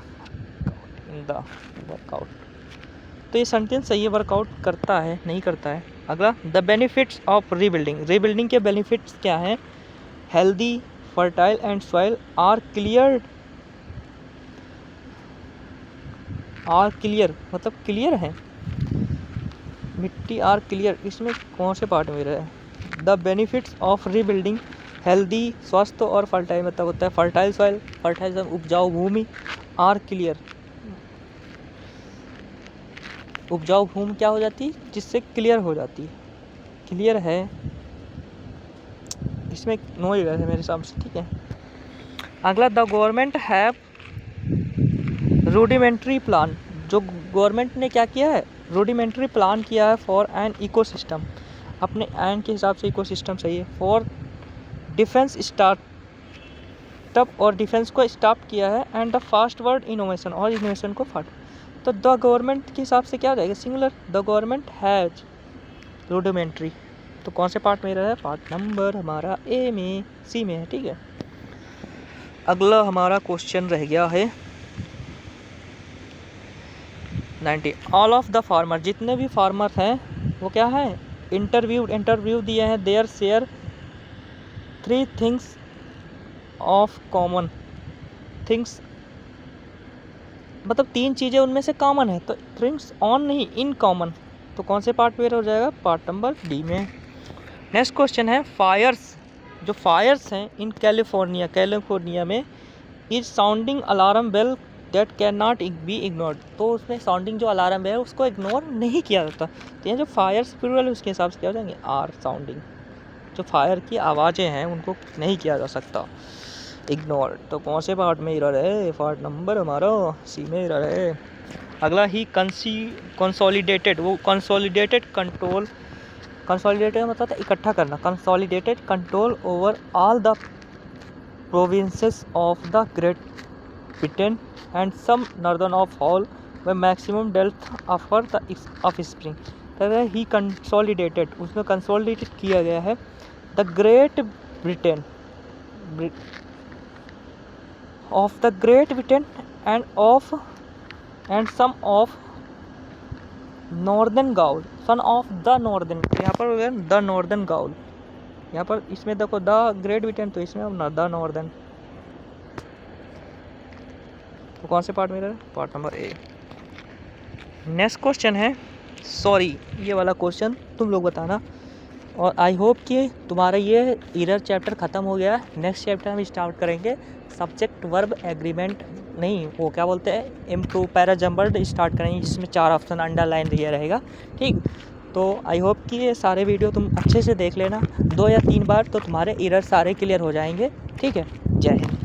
in the workout. तो ये सेंटेंस सही है, वर्कआउट करता है नहीं करता है। अगला the benefits of rebuilding. Rebuilding के बेनिफिट्स क्या हैं? Healthy, fertile and soil are clear मतलब क्लियर है, मिट्टी आर क्लियर। इसमें कौन से पार्ट में रहा है? The benefits of rebuilding healthy, स्वस्थ और फर्टाइल मतलब होता है फर्टाइल सॉइल, फर्टाइल उपजाऊ भूमि, आर क्लियर, उपजाऊ भूमि क्या हो जाती है? जिससे क्लियर हो जाती है, क्लियर है। इसमें नो एरर है मेरे हिसाब से। ठीक है, अगला the government have rudimentary plan. जो गवर्नमेंट ने क्या किया है? रूडिमेंट्री प्लान किया है फॉर एन इकोसिस्टम, अपने एन के हिसाब से इकोसिस्टम सही है। फॉर डिफेंस स्टार्टअप, और डिफेंस को स्टार्ट किया है। And the fast word innovation, और इनोवेशन को फास्ट। तो द गवर्नमेंट के हिसाब से क्या हो जाएगा? Singular, the government has rudimentary. तो कौन से पार्ट में रहा है? पार्ट नंबर हमारा ए में, सी में है। ठीक है, अगला हमारा क्वेश्चन रह गया है 90। ऑल ऑफ द फार्मर, जितने भी फार्मर हैं वो क्या है, इंटरव्यू दिए हैं। Their share 3 things of common things, मतलब 3 चीज़ें उनमें से कॉमन है, तो थिंग्स ऑन नहीं, इन कॉमन, तो कौन से पार्ट में हो जाएगा, पार्ट नंबर डी में। नेक्स्ट क्वेश्चन है फायर्स, जो फायर्स हैं इन कैलिफोर्निया में is sounding alarm bell that can not be ignored, तो उसमें साउंडिंग जो अलार्म है उसको इग्नोर नहीं किया जाता। तो ये जो फायर्स प्लूरल उसके हिसाब से क्या हो जाएंगे, आर साउंडिंग, जो फायर की आवाज़ें हैं उनको नहीं किया जा सकता इग्नोर। तो कौन से पार्ट में एरर है, पार्ट नंबर हमारा सी में एरर है। अगला ही कंसोलिडेटेड, वो कंसोलिडेटेड मतलब इकट्ठा करना, consolidated control over all the provinces of the Great Britain and some northern of hall व maximum depth offer the of spring. तो ही कंसोलिडेटेड, उसमें कंसोलिडेटेड किया गया है the Great Britain of the Great Britain and some of northern Gaul, son of the northern, यहाँ पर the northern growl, यहाँ पर इसमें देखो द ग्रेट ब्रिटेन, तो इसमें अब द नॉर्दर्न, तो कौन से पार्ट में रहा है, पार्ट नंबर ए। नेक्स्ट क्वेश्चन है, सॉरी ये वाला क्वेश्चन तुम लोग बताना, और आई होप कि तुम्हारा ये एरर चैप्टर ख़त्म हो गया। नेक्स्ट चैप्टर हम स्टार्ट करेंगे सब्जेक्ट वर्ब एग्रीमेंट, नहीं वो क्या बोलते हैं, इम्प्रूव पैराजम्बर्ड स्टार्ट करेंगे, जिसमें 4 ऑप्शन अंडरलाइन दिया रहेगा, ठीक। तो आई होप कि ये सारे वीडियो तुम अच्छे से देख लेना 2 या 3 बार, तो तुम्हारे एरर सारे क्लियर हो जाएंगे, ठीक है। जय हिंद।